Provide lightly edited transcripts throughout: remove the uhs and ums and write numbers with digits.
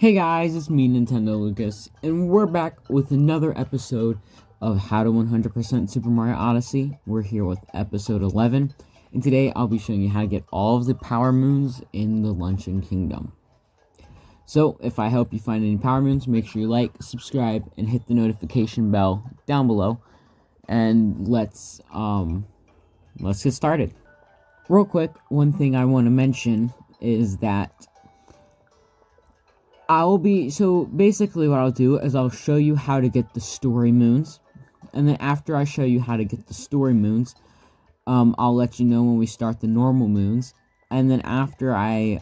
Hey guys, it's me, Nintendo Lucas, and we're back with another episode of How to 100% Super Mario Odyssey. We're here with episode 11, and today I'll be showing you how to get all of the power moons in the Luncheon Kingdom. So, if I help you find any power moons, make sure you like, subscribe, and hit the notification bell down below, and let's get started. Real quick, one thing I want to mention is that so basically what I'll do is I'll show you how to get the story moons, and then after I show you how to get the story moons, I'll let you know when we start the normal moons, and then after I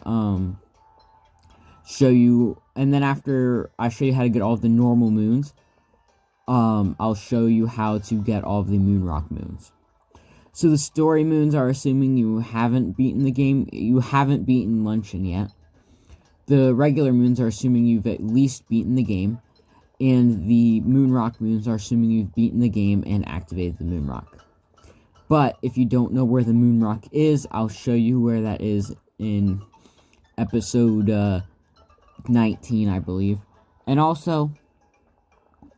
show you how to get all of the normal moons, I'll show you how to get all of the moon rock moons. So the story moons are assuming you haven't beaten the game, you haven't beaten Luncheon yet. The regular moons are assuming you've at least beaten the game, and the moon rock moons are assuming you've beaten the game and activated the moon rock. But if you don't know where the moon rock is, I'll show you where that is in episode 19, I believe. And also,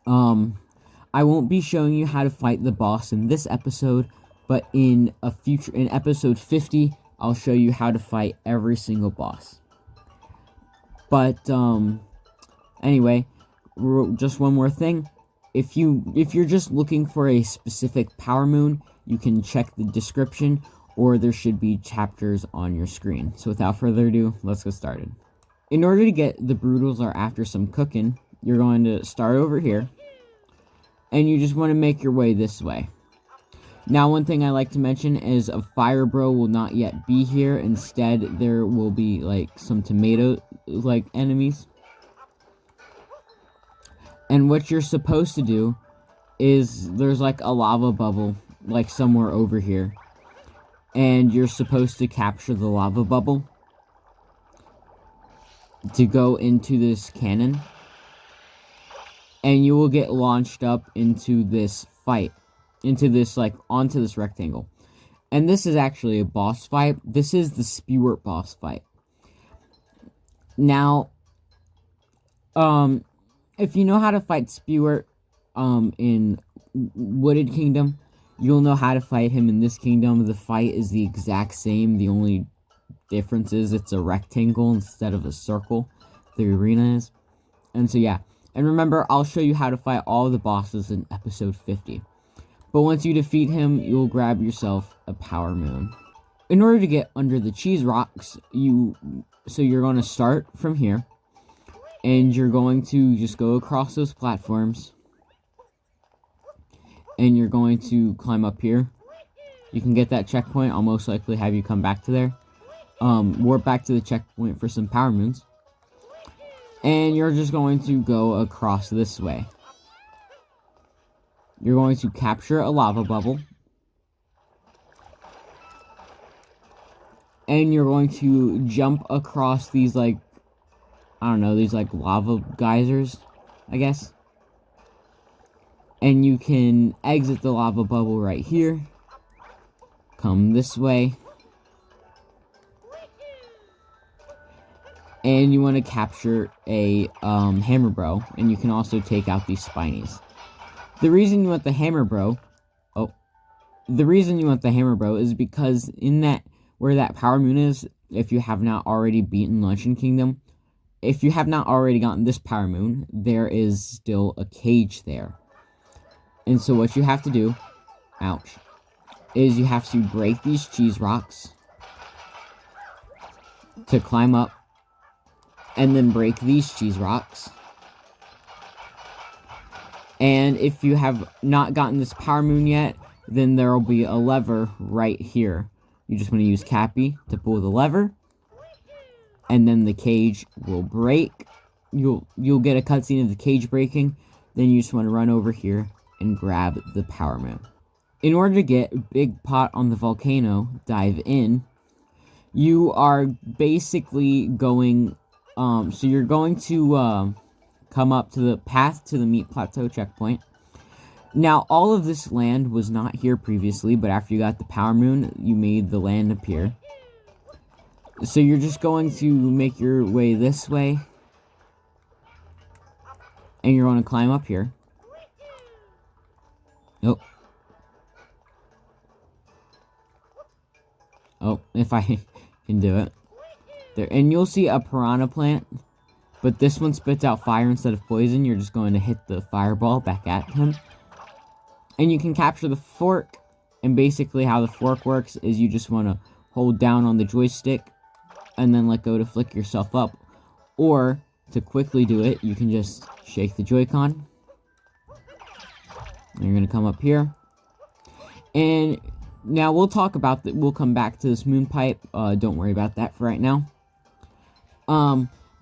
I won't be showing you how to fight the boss in this episode, but in episode 50, I'll show you how to fight every single boss. But, anyway, just one more thing. If you're just looking for a specific power moon, you can check the description, or there should be chapters on your screen. So without further ado, let's get started. In order to get the Broodals or after some cooking, you're going to start over here, and you just want to make your way this way. Now, one thing I like to mention is a Fire Bro will not yet be here. Instead, there will be, like, some tomato, like, enemies. And what you're supposed to do is, there's, like, a lava bubble, like, somewhere over here. And you're supposed to capture the lava bubble to go into this cannon. And you will get launched up into this fight. Onto this rectangle. And this is actually a boss fight. This is the Spewart boss fight. Now, if you know how to fight Spewart, in Wooded Kingdom, you'll know how to fight him in this kingdom. The fight is the exact same. The only difference is it's a rectangle instead of a circle. The arena is. And so, yeah. And remember, I'll show you how to fight all the bosses in episode 50. But once you defeat him, you'll grab yourself a power moon. In order to get under the cheese rocks, you're going to start from here. And you're going to just go across those platforms. And you're going to climb up here. You can get that checkpoint. I'll most likely have you come back to there. Warp back to the checkpoint for some power moons. And you're just going to go across this way. You're going to capture a lava bubble. And you're going to jump across these, like, I don't know, these, like, lava geysers, I guess. And you can exit the lava bubble right here. Come this way. And you want to capture a hammer bro. And you can also take out these spinies. The reason you want the hammer bro is because where that power moon is, if you have not already beaten Luncheon Kingdom, if you have not already gotten this power moon, there is still a cage there. And so what you have to do, is you have to break these cheese rocks to climb up, and then break these cheese rocks. And if you have not gotten this power moon yet, then there will be a lever right here. You just want to use Cappy to pull the lever, and then the cage will break. You'll get a cutscene of the cage breaking. Then you just want to run over here and grab the power moon. In order to get Big Pot on the Volcano, dive in. You are basically going. So you're going to come up to the path to the Meat Plateau checkpoint. Now, all of this land was not here previously, but after you got the power moon, you made the land appear. So you're just going to make your way this way, And you're going to climb up here. Oh. Oh, if I can do it. There, and you'll see a piranha plant. But this one spits out fire instead of poison. You're just going to hit the fireball back at him. And you can capture the fork. And basically how the fork works is you just want to hold down on the joystick and then let go to flick yourself up. Or, to quickly do it, you can just shake the Joy-Con. And you're going to come up here. And now we'll talk about that. We'll come back to this moon pipe. Don't worry about that for right now.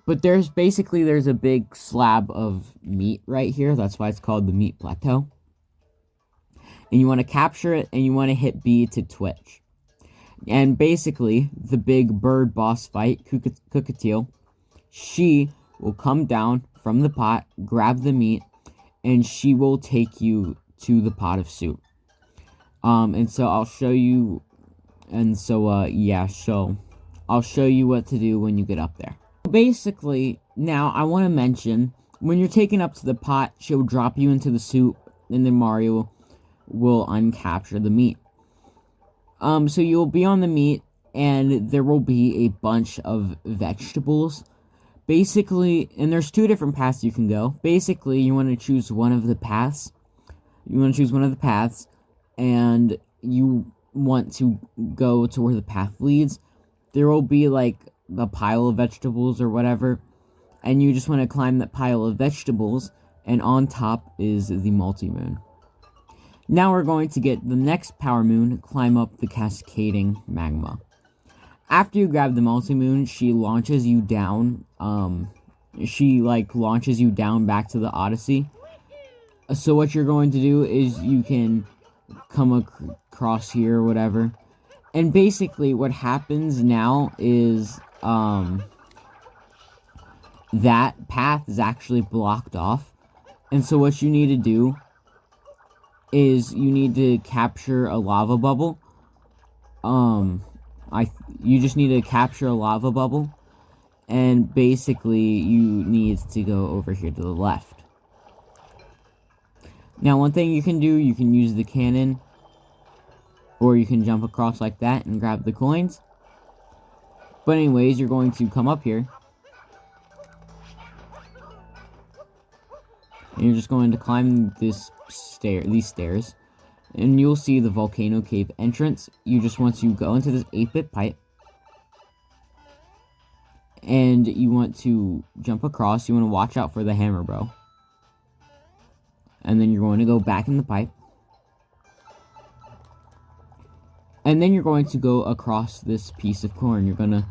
But there's a big slab of meat right here. That's why it's called the meat plateau. And you want to capture it, and you want to hit B to twitch. And basically, the big bird boss fight, Cookatiel, she will come down from the pot, grab the meat, and she will take you to the pot of soup. And so I'll show you, I'll show you what to do when you get up there. Basically, now I want to mention, when you're taken up to the pot, she'll drop you into the soup, and then Mario will uncapture the meat. So you'll be on the meat, and there will be a bunch of vegetables. Basically, and there's two different paths you can go. Basically, you want to choose one of the paths. And you want to go to where the path leads. There will be, like, a pile of vegetables or whatever. And you just want to climb that pile of vegetables, and on top is the multi-moon. Now we're going to get the next power moon, climb up the Cascading Magma. After you grab the multi-moon, she launches you down, launches you down back to the Odyssey. So what you're going to do is you can come across here or whatever. And basically what happens now is, that path is actually blocked off. And so what you need to do is you need to capture a lava bubble. You just need to capture a lava bubble. And basically you need to go over here to the left. Now one thing you can do, you can use the cannon, or you can jump across like that and grab the coins. But anyways, you're going to come up here. And you're just going to climb these stairs. And you'll see the Volcano Cave entrance. You just want to go into this 8-bit pipe. And you want to jump across. You want to watch out for the hammer bro. And then you're going to go back in the pipe. And then you're going to go across this piece of corn. You're going to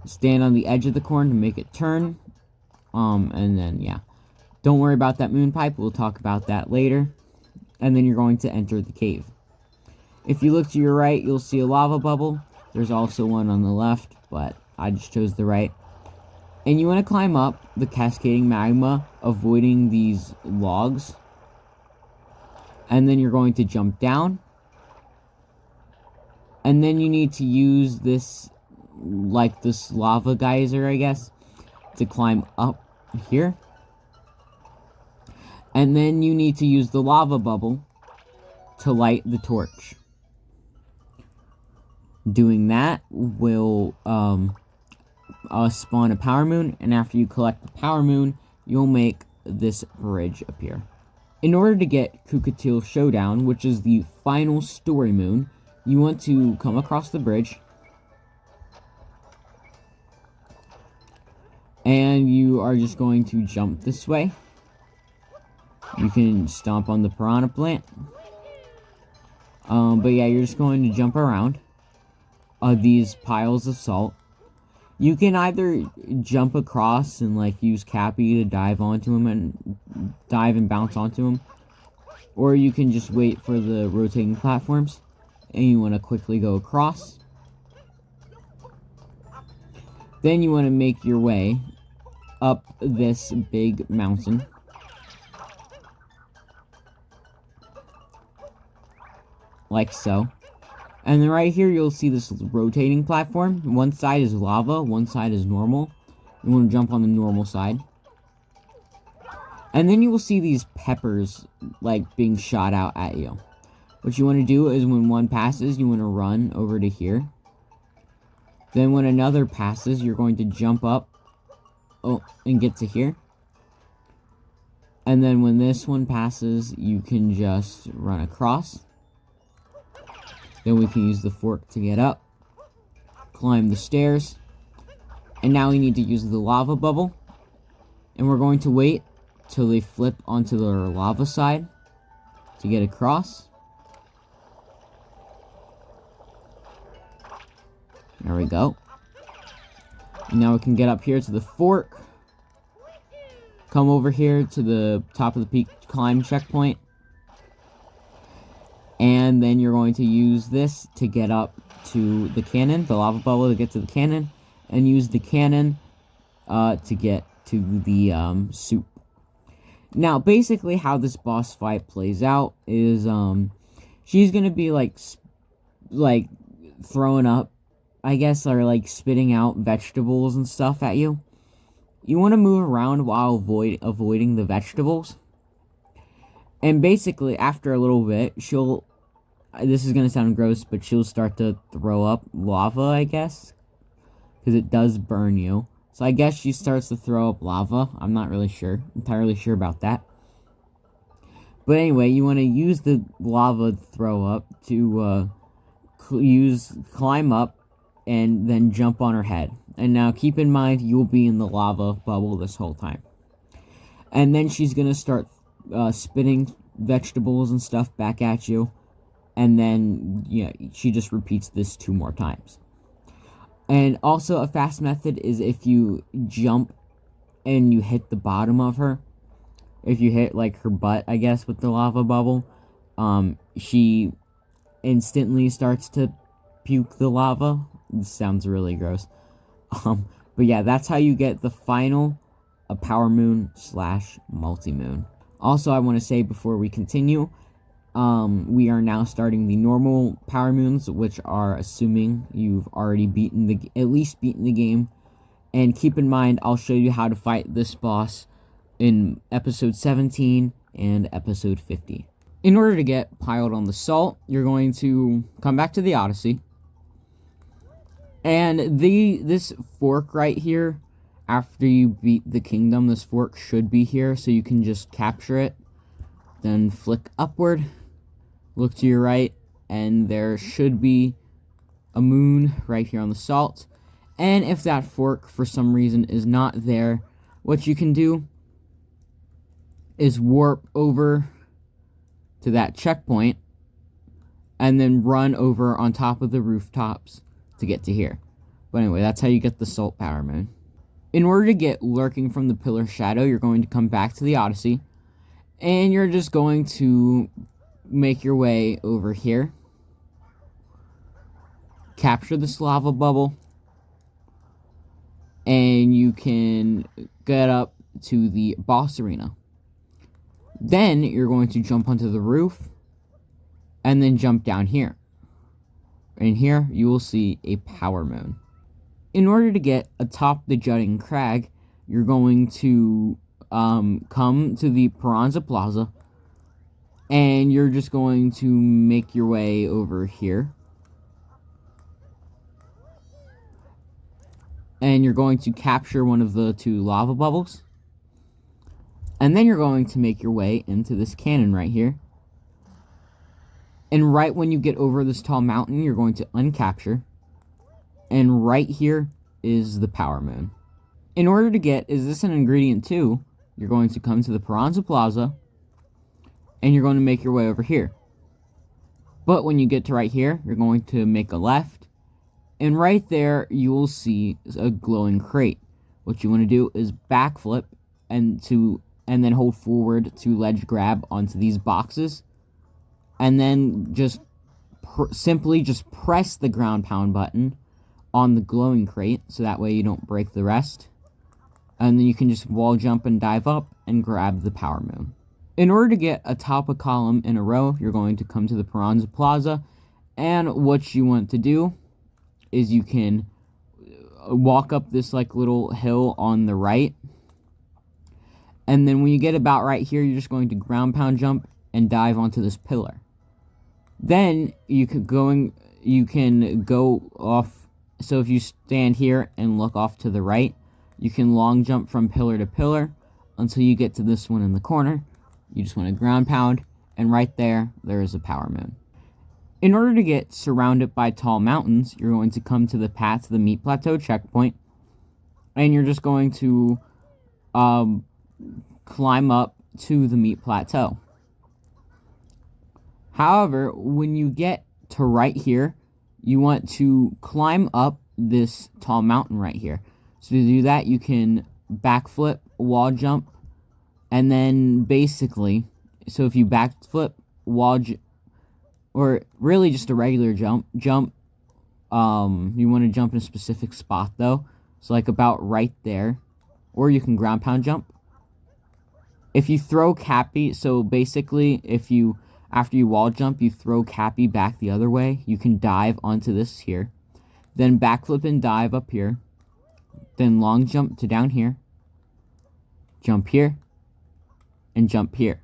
stand on the edge of the corn to make it turn. And then, yeah. Don't worry about that moon pipe. We'll talk about that later. And then you're going to enter the cave. If you look to your right, you'll see a lava bubble. There's also one on the left, but I just chose the right. And you want to climb up the Cascading Magma, avoiding these logs. And then you're going to jump down. And then you need to use this, like this lava geyser, I guess, to climb up here. And then you need to use the lava bubble to light the torch. Doing that will spawn a power moon, and after you collect the power moon, you'll make this bridge appear. In order to get Cookatiel Showdown, which is the final story moon, you want to come across the bridge. And you are just going to jump this way. You can stomp on the piranha plant. But yeah, you're just going to jump around these piles of salt. You can either jump across and like use Cappy to dive onto him and dive and bounce onto him. Or you can just wait for the rotating platforms. And you want to quickly go across. Then you want to make your way up this big mountain. Like so. And then right here you'll see this rotating platform. One side is lava, one side is normal. You want to jump on the normal side. And then you will see these peppers, like, being shot out at you. What you want to do is when one passes, you want to run over to here. Then when another passes, you're going to jump up and get to here. And then when this one passes, you can just run across. Then we can use the fork to get up. Climb the stairs. And now we need to use the lava bubble. And we're going to wait till they flip onto the lava side to get across. There we go. And now we can get up here to the fork. Come over here to the top of the peak climb checkpoint. And then you're going to use this to get up to the cannon, the lava bubble to get to the cannon. And use the cannon to get to the soup. Now, basically how this boss fight plays out is she's going to be like throwing up, I guess, or like spitting out vegetables and stuff at you. You want to move around while avoiding the vegetables. And basically, after a little bit, this is going to sound gross, but she'll start to throw up lava, I guess. Because it does burn you. So I guess she starts to throw up lava. I'm not really entirely sure about that. But anyway, you want to use the lava throw up to climb up and then jump on her head. And now keep in mind, you'll be in the lava bubble this whole time. And then she's going to start spitting vegetables and stuff back at you. And then, yeah, she just repeats this 2 more times. And also a fast method is if you jump and you hit the bottom of her. If you hit, like, her butt, I guess, with the lava bubble. She instantly starts to puke the lava. This sounds really gross. But yeah, that's how you get the final Power Moon / Multi-Moon. Also, I want to say before we continue, we are now starting the normal Power Moons, which are assuming you've already at least beaten the game. And keep in mind, I'll show you how to fight this boss in episode 17 and episode 50. In order to get piled on the salt, you're going to come back to the Odyssey. And this fork right here, after you beat the kingdom, this fork should be here, so you can just capture it. Then flick upward, look to your right, and there should be a moon right here on the salt. And if that fork, for some reason, is not there, what you can do is warp over to that checkpoint, and then run over on top of the rooftops to get to here. But anyway, that's how you get the Salt Power Moon. In order to get Lurking from the Pillar Shadow, you're going to come back to the Odyssey. And you're just going to make your way over here. Capture this lava bubble. And you can get up to the boss arena. Then you're going to jump onto the roof. And then jump down here. And here you will see a Power Moon. In order to get atop the Jutting Crag, you're going to come to the Piranha Plaza, and you're just going to make your way over here. And you're going to capture one of the 2 lava bubbles. And then you're going to make your way into this cannon right here. And right when you get over this tall mountain, you're going to uncapture. And right here is the Power Moon. In order to get, is this an ingredient too? You're going to come to the Piranha Plaza. And you're going to make your way over here. But when you get to right here, you're going to make a left. And right there, you will see a glowing crate. What you want to do is backflip and then hold forward to ledge grab onto these boxes. And then just simply just press the ground pound button on the glowing crate, so that way you don't break the rest. And then you can just wall jump and dive up and grab the Power Moon. In order to get atop a column in a row, you're going to come to the Piranha Plaza, and what you want to do is you can walk up this like little hill on the right, And then when you get about right here, you're just going to ground pound jump and dive onto this pillar. Then you can go off. So if you stand here and look off to the right, you can long jump from pillar to pillar until you get to this one in the corner. You just want to ground pound, and right there is a power moon. In order to get surrounded by tall mountains, you're going to come to the path to the Meat Plateau checkpoint, and you're just going to climb up to the Meat Plateau. However, when you get to right here, you want to climb up this tall mountain right here. So to do that, you can backflip, wall jump, and then basically, so if you backflip, or really just a regular jump, you want to jump in a specific spot though, so like about right there, or you can ground pound jump. If you throw Cappy, so basically after you wall jump, you throw Cappy back the other way, you can dive onto this here, then backflip and dive up here, then long jump to down here, jump here, and jump here.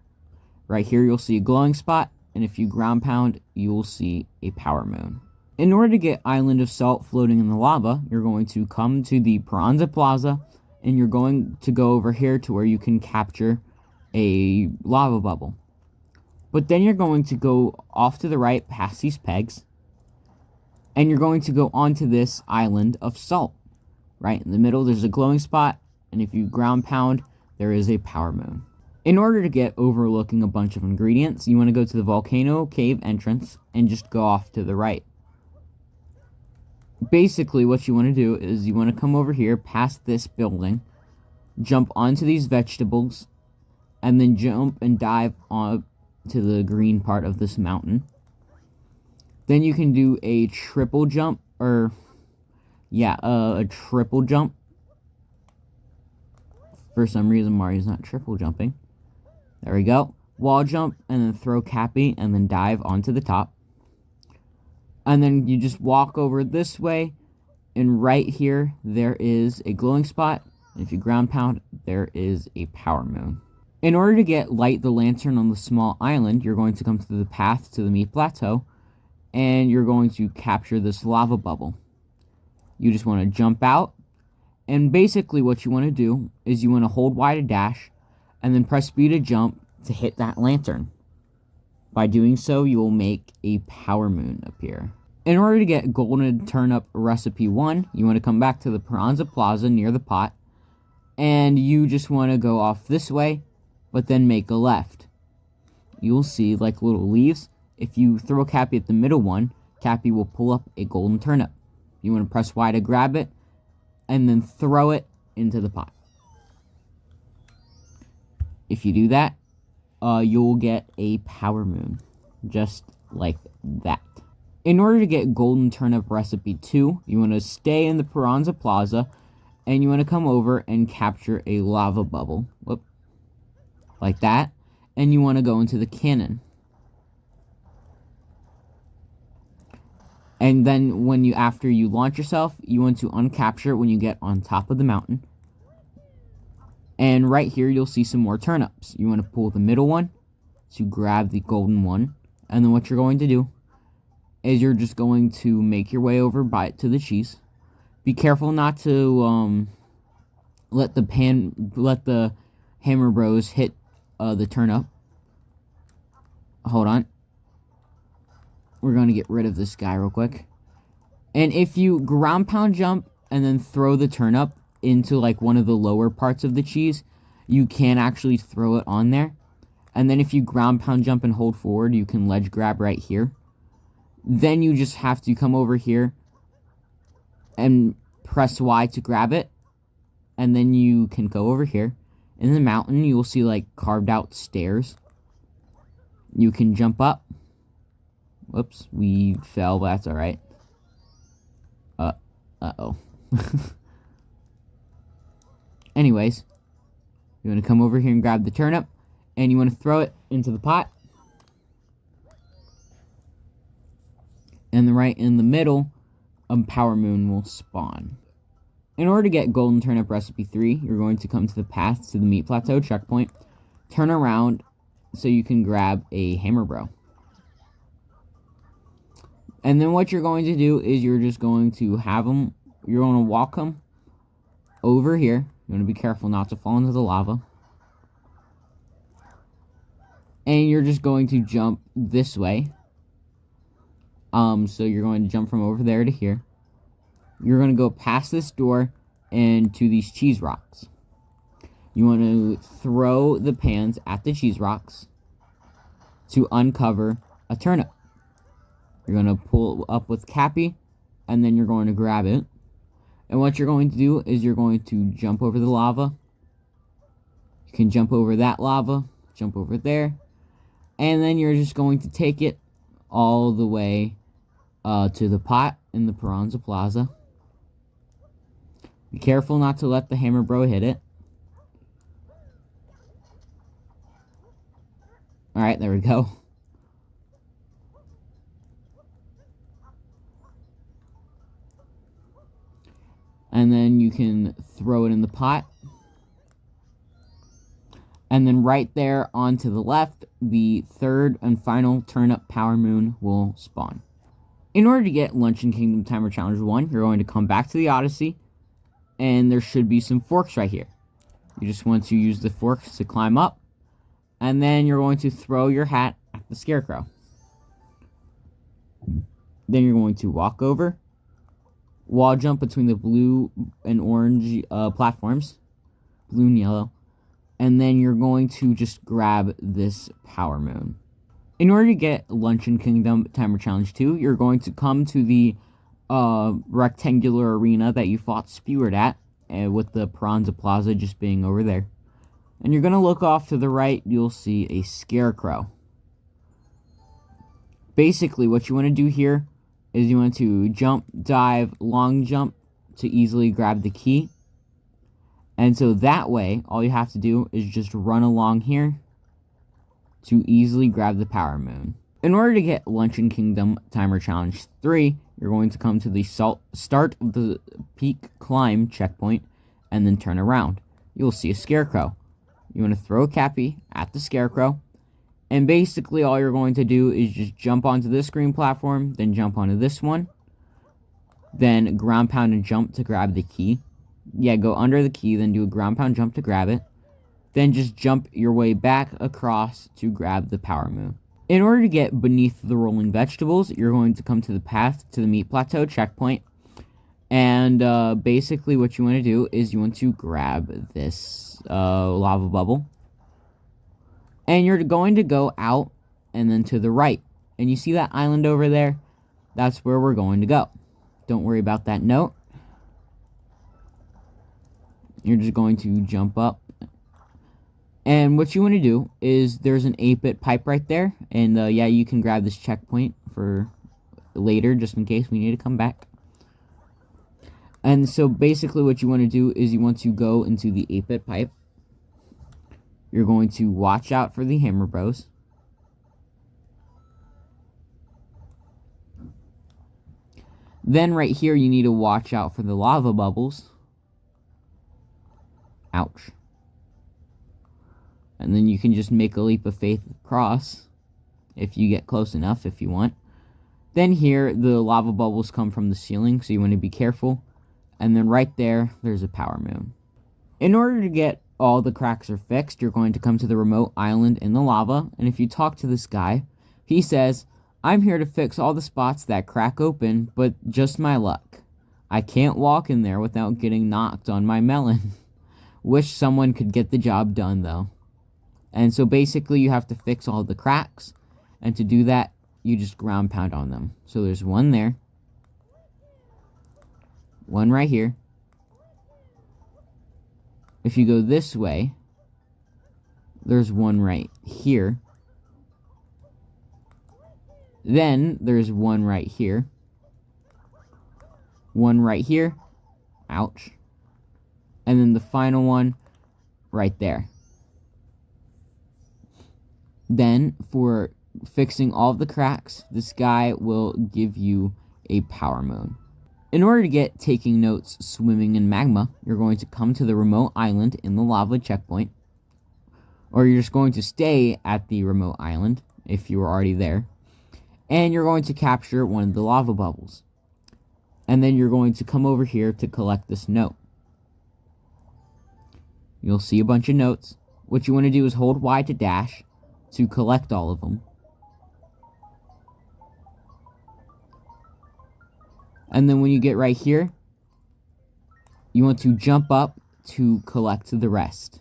Right here you'll see a glowing spot, and if you ground pound, you will see a power moon. In order to get Island of Salt floating in the lava, you're going to come to the Piranha Plaza, and you're going to go over here to where you can capture a lava bubble. But then you're going to go off to the right past these pegs, and you're going to go onto this Island of Salt. Right in the middle, there's a glowing spot, and if you ground pound, there is a power moon. In order to get Overlooking a bunch of ingredients, you want to go to the Volcano cave entrance and just go off to the right. Basically, what you want to do is you want to come over here past this building, jump onto these vegetables, and then jump and dive on to the green part of this mountain. Then you can do a triple jump, a triple jump. For some reason, Mario's not triple jumping. There we go. Wall jump, and then throw Cappy, and then dive onto the top. And then you just walk over this way, and right here, there is a glowing spot. And if you ground pound, there is a power moon. In order to light the lantern on the small island, you're going to come to the path to the Meat Plateau, and you're going to capture this lava bubble. You just want to jump out, and basically what you want to do is you want to hold Y to dash, and then press B to jump to hit that lantern. By doing so, you will make a power moon appear. In order to get Golden Turnip Recipe 1, you want to come back to the Piranha Plaza near the pot, and you just want to go off this way, but then make a left. You'll see like little leaves. If you throw Cappy at the middle one, Cappy will pull up a golden turnip. You want to press Y to grab it, and then throw it into the pot. If you do that, you'll get a power moon, just like that. In order to get Golden Turnip Recipe 2, you want to stay in the Piranha Plaza, and you want to come over and capture a lava bubble. Whoop. Like that. And you want to go into the cannon. And then after you launch yourself, you want to uncapture it when you get on top of the mountain. And right here, you'll see some more turnips. You want to pull the middle one to grab the golden one. And then what you're going to do is you're just going to make your way over to the cheese. Be careful not to let the Hammer Bros hit the turnip. Hold on. We're going to get rid of this guy real quick. And if you ground pound jump and then throw the turnip into like one of the lower parts of the cheese, you can actually throw it on there. And then if you ground pound jump and hold forward, you can ledge grab right here. Then you just have to come over here and press Y to grab it. And then you can go over here. In the mountain, you will see like carved out stairs. You can jump up. Whoops, we fell, but that's alright. Uh-oh. Anyways, you want to come over here and grab the turnip, and you want to throw it into the pot. And then right in the middle, a power moon will spawn. In order to get Golden Turnip Recipe 3, you're going to come to the path to the Meat Plateau checkpoint, turn around so you can grab a Hammer Bro. And then what you're going to do is you're just going to have them, you're going to walk them over here. You're going to be careful not to fall into the lava. And you're just going to jump this way. So you're going to jump from over there to here. You're going to go past this door and to these cheese rocks. You want to throw the pans at the cheese rocks to uncover a turnip. You're going to pull up with Cappy, and then you're going to grab it. And what you're going to do is you're going to jump over the lava. You can jump over that lava, jump over there, and then you're just going to take it all the way to the pot in the Piranha Plaza. Be careful not to let the Hammer Bro hit it. Alright, there we go. And then you can throw it in the pot. And then right there onto the left, the third and final Turnip Power Moon will spawn. In order to get Luncheon Kingdom Timer Challenge 1, you're going to come back to the Odyssey. And there should be some forks right here. You just want to use the forks to climb up. And then you're going to throw your hat at the Scarecrow. Then you're going to walk over. Wall jump between the blue and orange platforms. Blue and yellow. And then you're going to just grab this Power Moon. In order to get Luncheon Kingdom Timer Challenge 2, you're going to come to the rectangular arena that you fought Speward at, with the Piranha Plaza just being over there. And you're going to look off to the right, you'll see a Scarecrow. Basically, what you want to do here is you want to jump, dive, long jump to easily grab the key. And so that way, all you have to do is just run along here to easily grab the Power Moon. In order to get Luncheon Kingdom Timer Challenge 3, you're going to come to the start of the peak climb checkpoint and then turn around. You'll see a Scarecrow. You want to throw a Cappy at the Scarecrow. And basically all you're going to do is just jump onto this green platform, then jump onto this one. Then ground pound and jump to grab the key. Yeah, go under the key, then do a ground pound jump to grab it. Then just jump your way back across to grab the Power Moon. In order to get beneath the rolling vegetables, you're going to come to the path to the Meat Plateau checkpoint. And basically what you want to do is you want to grab this lava bubble. And you're going to go out and then to the right. And you see that island over there? That's where we're going to go. Don't worry about that note. You're just going to jump up. And what you want to do is there's an 8-bit pipe right there. And yeah, you can grab this checkpoint for later just in case we need to come back. And so basically what you want to do is you want to go into the 8-bit pipe. You're going to watch out for the Hammer Bros. Then right here you need to watch out for the lava bubbles. Ouch. And then you can just make a leap of faith across if you get close enough if you want. Then here the lava bubbles come from the ceiling, so you want to be careful. And then right there, there's a Power Moon. In order to get all the cracks are fixed, you're going to come to the remote island in the lava. And if you talk to this guy, he says, "I'm here to fix all the spots that crack open, but just my luck. I can't walk in there without getting knocked on my melon." Wish someone could get the job done, though. And so basically you have to fix all the cracks. And to do that, you just ground pound on them. So there's one there. One right here. If you go this way, there's one right here. Then there's one right here. One right here. Ouch. And then the final one right there. Then for fixing all of the cracks, this guy will give you a Power Moon. In order to get taking notes swimming in magma, you're going to come to the remote island in the lava checkpoint. Or you're just going to stay at the remote island if you were already there. And you're going to capture one of the lava bubbles. And then you're going to come over here to collect this note. You'll see a bunch of notes. What you want to do is hold Y to dash to collect all of them. And then when you get right here, you want to jump up to collect the rest.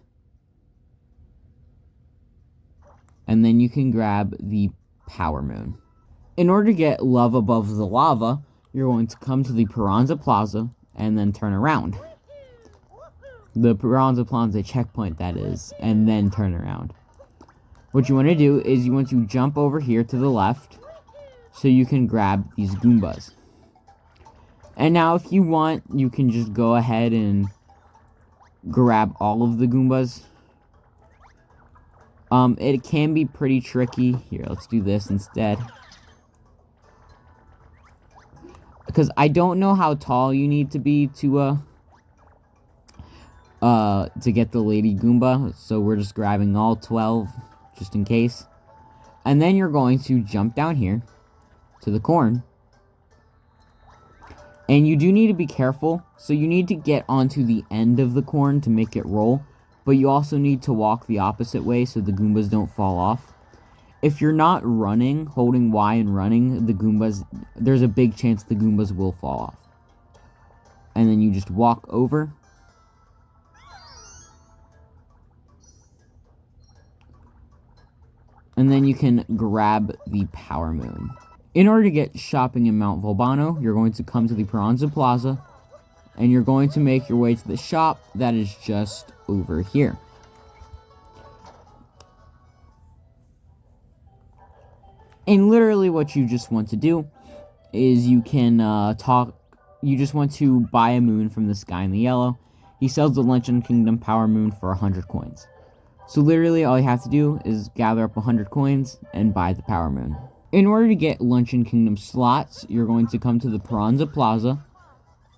And then you can grab the power moon. In order to get love above the lava, you're going to come to the Piranha Plaza and then turn around. The Piranha Plaza checkpoint, that is, and then turn around. What you want to do is you want to jump over here to the left so you can grab these Goombas. And now if you want, you can just go ahead and grab all of the Goombas. It can be pretty tricky. Here, let's do this instead. Because I don't know how tall you need to be to get the Lady Goomba. So we're just grabbing all 12, just in case. And then you're going to jump down here to the corn. And you do need to be careful. So you need to get onto the end of the corn to make it roll. But you also need to walk the opposite way so the Goombas don't fall off. If you're not running, holding Y and running, the Goombas, there's a big chance the Goombas will fall off. And then you just walk over. And then you can grab the power moon. In order to get shopping in Mount Volbono, you're going to come to the Piranha Plaza. And you're going to make your way to the shop that is just over here. And literally what you just want to do is you can you just want to buy a moon from this guy in the yellow. He sells the Luncheon Kingdom Power Moon for 100 coins. So literally all you have to do is gather up 100 coins and buy the Power Moon. In order to get Luncheon Kingdom slots, you're going to come to the Piranha Plaza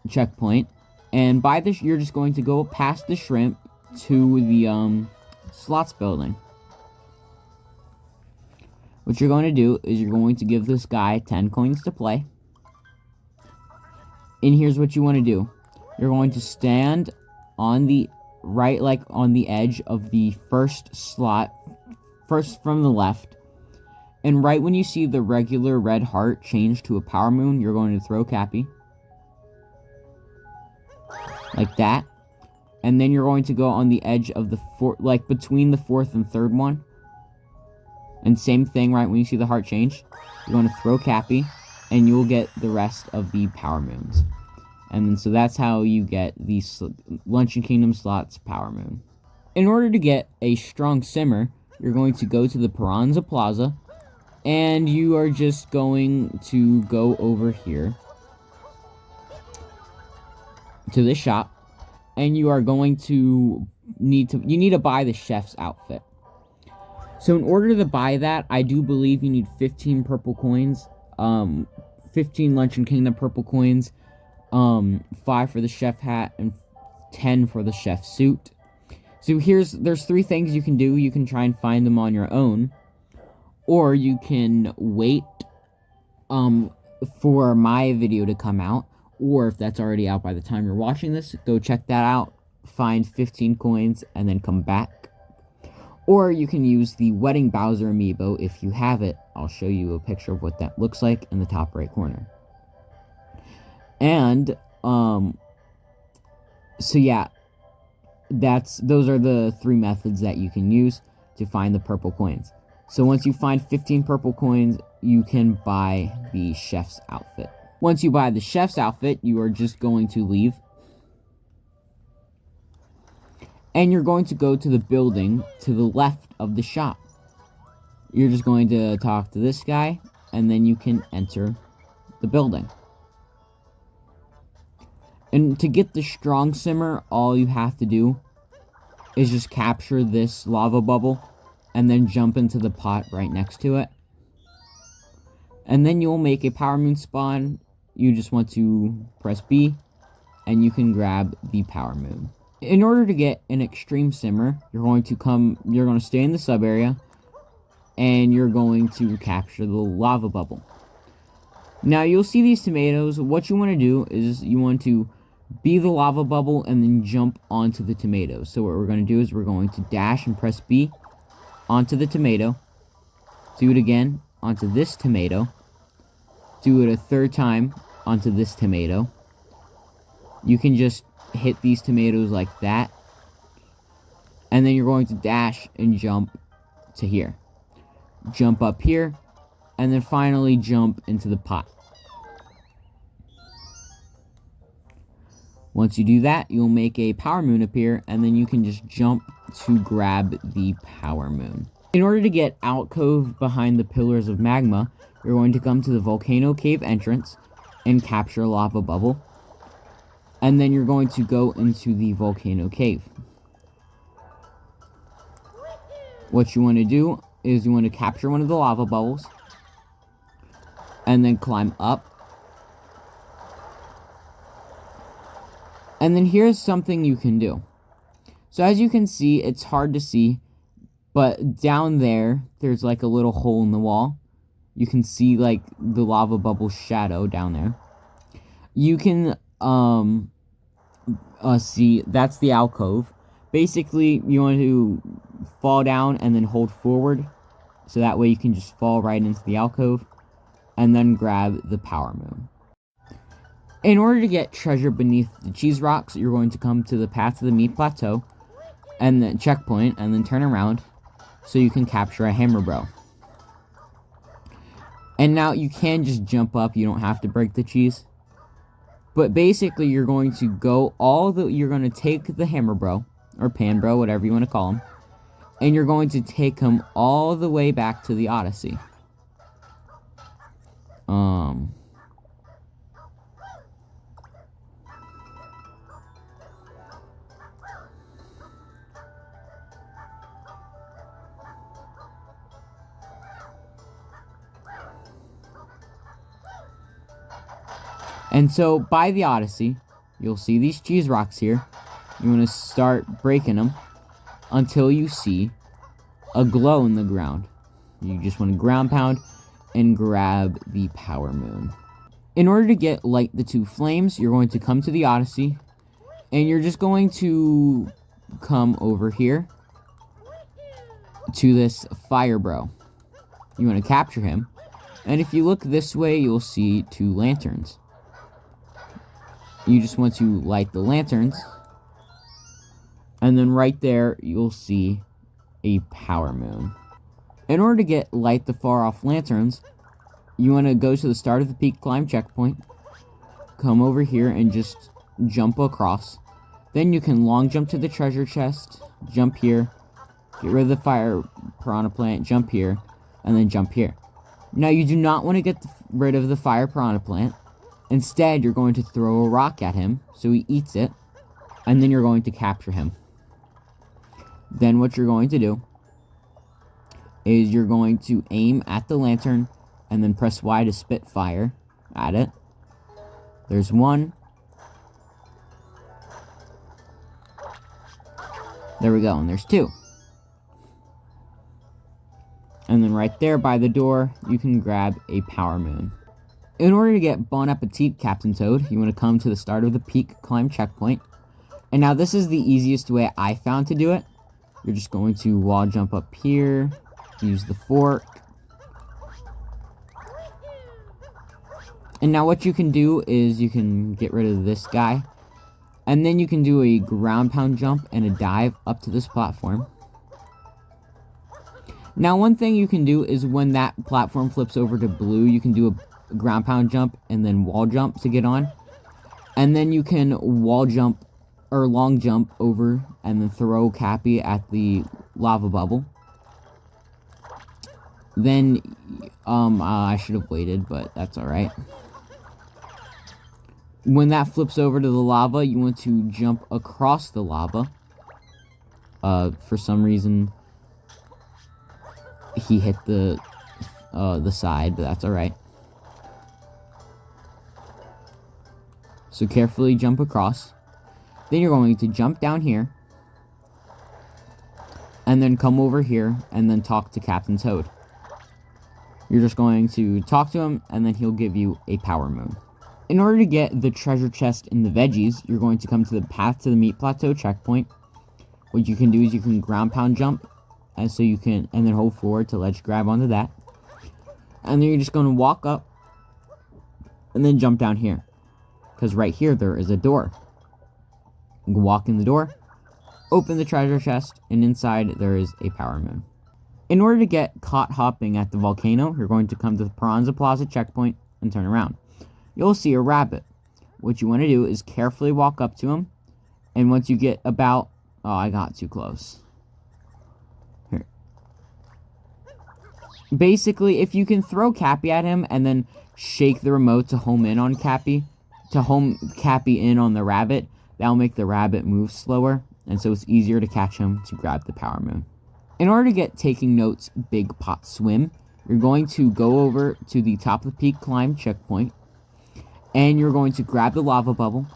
checkpoint. And by this, you're just going to go past the shrimp to the slots building. What you're going to do is you're going to give this guy 10 coins to play. And here's what you want to do. You're going to stand on the right, like on the edge of the first slot, first from the left. And right when you see the regular red heart change to a power moon, you're going to throw Cappy. Like that. And then you're going to go on the edge of the like between the fourth and third one. And same thing, right when you see the heart change, you're going to throw Cappy, and you'll get the rest of the power moons. And then, so that's how you get the Luncheon Kingdom slots power moon. In order to get a strong simmer, you're going to go to the Piranha Plaza, and you are just going to go over here to the shop, and you are going to need to buy the chef's outfit. So in order to buy that, I do believe you need 15 purple coins, 15 Luncheon Kingdom purple coins, 5 for the chef hat, and 10 for the chef suit. So there's 3 things you can do. You can try and find them on your own, or you can wait for my video to come out, or if that's already out by the time you're watching this, go check that out, find 15 coins, and then come back. Or you can use the Wedding Bowser amiibo if you have it. I'll show you a picture of what that looks like in the top right corner. And, so yeah, those are the 3 methods that you can use to find the purple coins. So once you find 15 purple coins, you can buy the chef's outfit. Once you buy the chef's outfit, you are just going to leave. And you're going to go to the building to the left of the shop. You're just going to talk to this guy, and then you can enter the building. And to get the strong simmer, all you have to do is just capture this lava bubble, and then jump into the pot right next to it. And then you'll make a power moon spawn you just want to press B, and you can grab the Power Moon. In order to get an extreme simmer, you're going to stay in the sub area, and you're going to capture the lava bubble. Now, you'll see these tomatoes. What you want to do is you want to be the lava bubble and then jump onto the tomatoes. So what we're going to do is we're going to dash and press B onto the tomato. Do it again onto this tomato. Do it a third time onto this tomato. You can just hit these tomatoes like that. And then you're going to dash and jump to here. Jump up here. And then finally jump into the pot. Once you do that, you'll make a Power Moon appear, and then you can just jump to grab the Power Moon. In order to get Alcove behind the pillars of Magma, you're going to come to the Volcano cave entrance and capture a lava bubble. And then you're going to go into the Volcano cave. What you want to do is you want to capture one of the lava bubbles, and then climb up. And then here's something you can do. So as you can see, it's hard to see, but down there's like a little hole in the wall. You can see like the lava bubble shadow down there. You can see that's the alcove. Basically, you want to fall down and then hold forward, so that way you can just fall right into the alcove, and then grab the Power Moon. In order to get treasure beneath the cheese rocks, you're going to come to the path to the meat plateau, and then checkpoint, and then turn around, so you can capture a hammer bro. And now you can just jump up, you don't have to break the cheese. But basically, you're going to take the hammer bro, or pan bro, whatever you want to call him, and you're going to take him all the way back to the Odyssey. And so, by the Odyssey, you'll see these cheese rocks here. You want to start breaking them until you see a glow in the ground. You just want to ground pound and grab the Power Moon. In order to light the two flames, you're going to come to the Odyssey, and you're just going to come over here to this fire bro. You want to capture him, and if you look this way, you'll see two lanterns. You just want to light the lanterns, and then right there, you'll see a Power Moon. In order to light the far-off lanterns, you want to go to the start of the peak climb checkpoint, come over here and just jump across. Then you can long jump to the treasure chest, jump here, get rid of the fire piranha plant, jump here, and then jump here. Now, you do not want to get rid of the fire piranha plant. Instead, you're going to throw a rock at him, so he eats it, and then you're going to capture him. Then what you're going to do is you're going to aim at the lantern, and then press Y to spit fire at it. There's one. There we go, and there's two. And then right there by the door, you can grab a Power Moon. In order to get Bon Appetit, Captain Toad, you want to come to the start of the peak climb checkpoint. And now this is the easiest way I found to do it. You're just going to wall jump up here, use the fork. And now what you can do is you can get rid of this guy. And then you can do a ground pound jump and a dive up to this platform. Now one thing you can do is when that platform flips over to blue, you can do a ground pound jump and then wall jump to get on, and then you can wall jump or long jump over and then throw Cappy at the lava bubble. Then I should have waited, but that's all right. When that flips over to the lava, you want to jump across the lava. For some reason he hit the side, but that's all right. So carefully jump across. Then you're going to jump down here. And then come over here and then talk to Captain Toad. You're just going to talk to him, and then he'll give you a power moon. In order to get the treasure chest in the Veggies, you're going to come to the path to the meat plateau checkpoint. What you can do is you can ground pound jump, and then hold forward to ledge grab onto that. And then you're just going to walk up, and then jump down here. Because right here there is a door. You can walk in the door, open the treasure chest, and inside there is a power moon. In order to get caught hopping at the volcano, you're going to come to the Piranha Plaza checkpoint and turn around. You'll see a rabbit. What you want to do is carefully walk up to him, and once you get about... Oh, I got too close. Here. Basically, if you can throw Cappy at him and then shake the remote to home in on Cappy, to home Cappy in on the rabbit, that'll make the rabbit move slower, and so it's easier to catch him to grab the power moon. In order to get Taking Notes Big Pot Swim, you're going to go over to the top of the peak climb checkpoint, and you're going to grab the lava bubble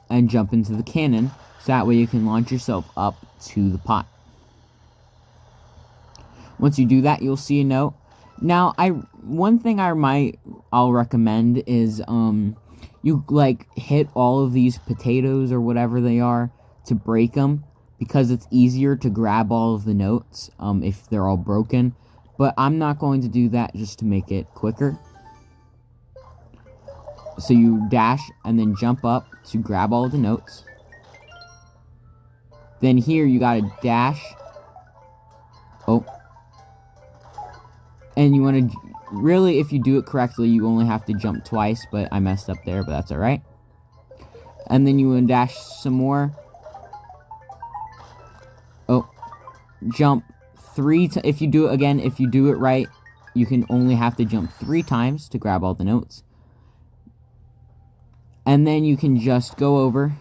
and jump into the cannon, so that way you can launch yourself up to the pot. Once you do that, you'll see a note. Now, one thing I'll recommend is you hit all of these potatoes or whatever they are to break them, because it's easier to grab all of the notes if they're all broken. But I'm not going to do that just to make it quicker. So you dash and then jump up to grab all of the notes. Then here you gotta dash. Oh. And you want to... Really, if you do it correctly, you only have to jump twice, but I messed up there, but that's alright. And then you want to dash some more. Oh, jump 3 times. If you do it right, you can only have to jump 3 times to grab all the notes. And then you can just go over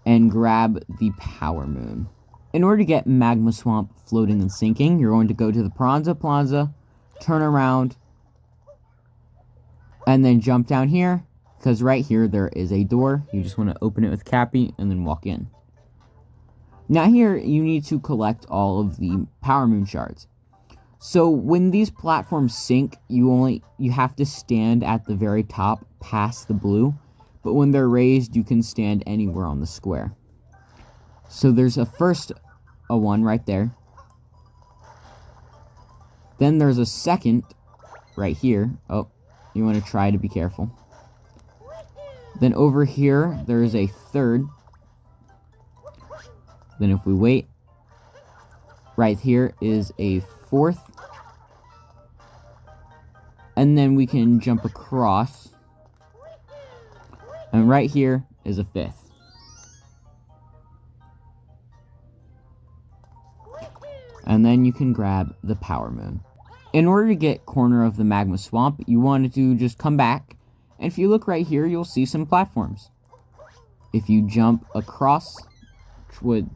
and grab the power moon. In order to get Magma Swamp Floating and Sinking, you're going to go to the Piranha Plaza, turn around, and then jump down here, because right here there is a door. You just want to open it with Cappy and then walk in. Now here, you need to collect all of the power moon shards. So when these platforms sink, you have to stand at the very top past the blue, but when they're raised, you can stand anywhere on the square. So there's a one right there. Then there's a second right here. Oh, you want to try to be careful. Then over here, there is a third. Then if we wait, right here is a fourth. And then we can jump across. And right here is a fifth. And then you can grab the power moon. In order to get corner of the magma swamp, you want to just come back. And if you look right here, you'll see some platforms. If you jump across,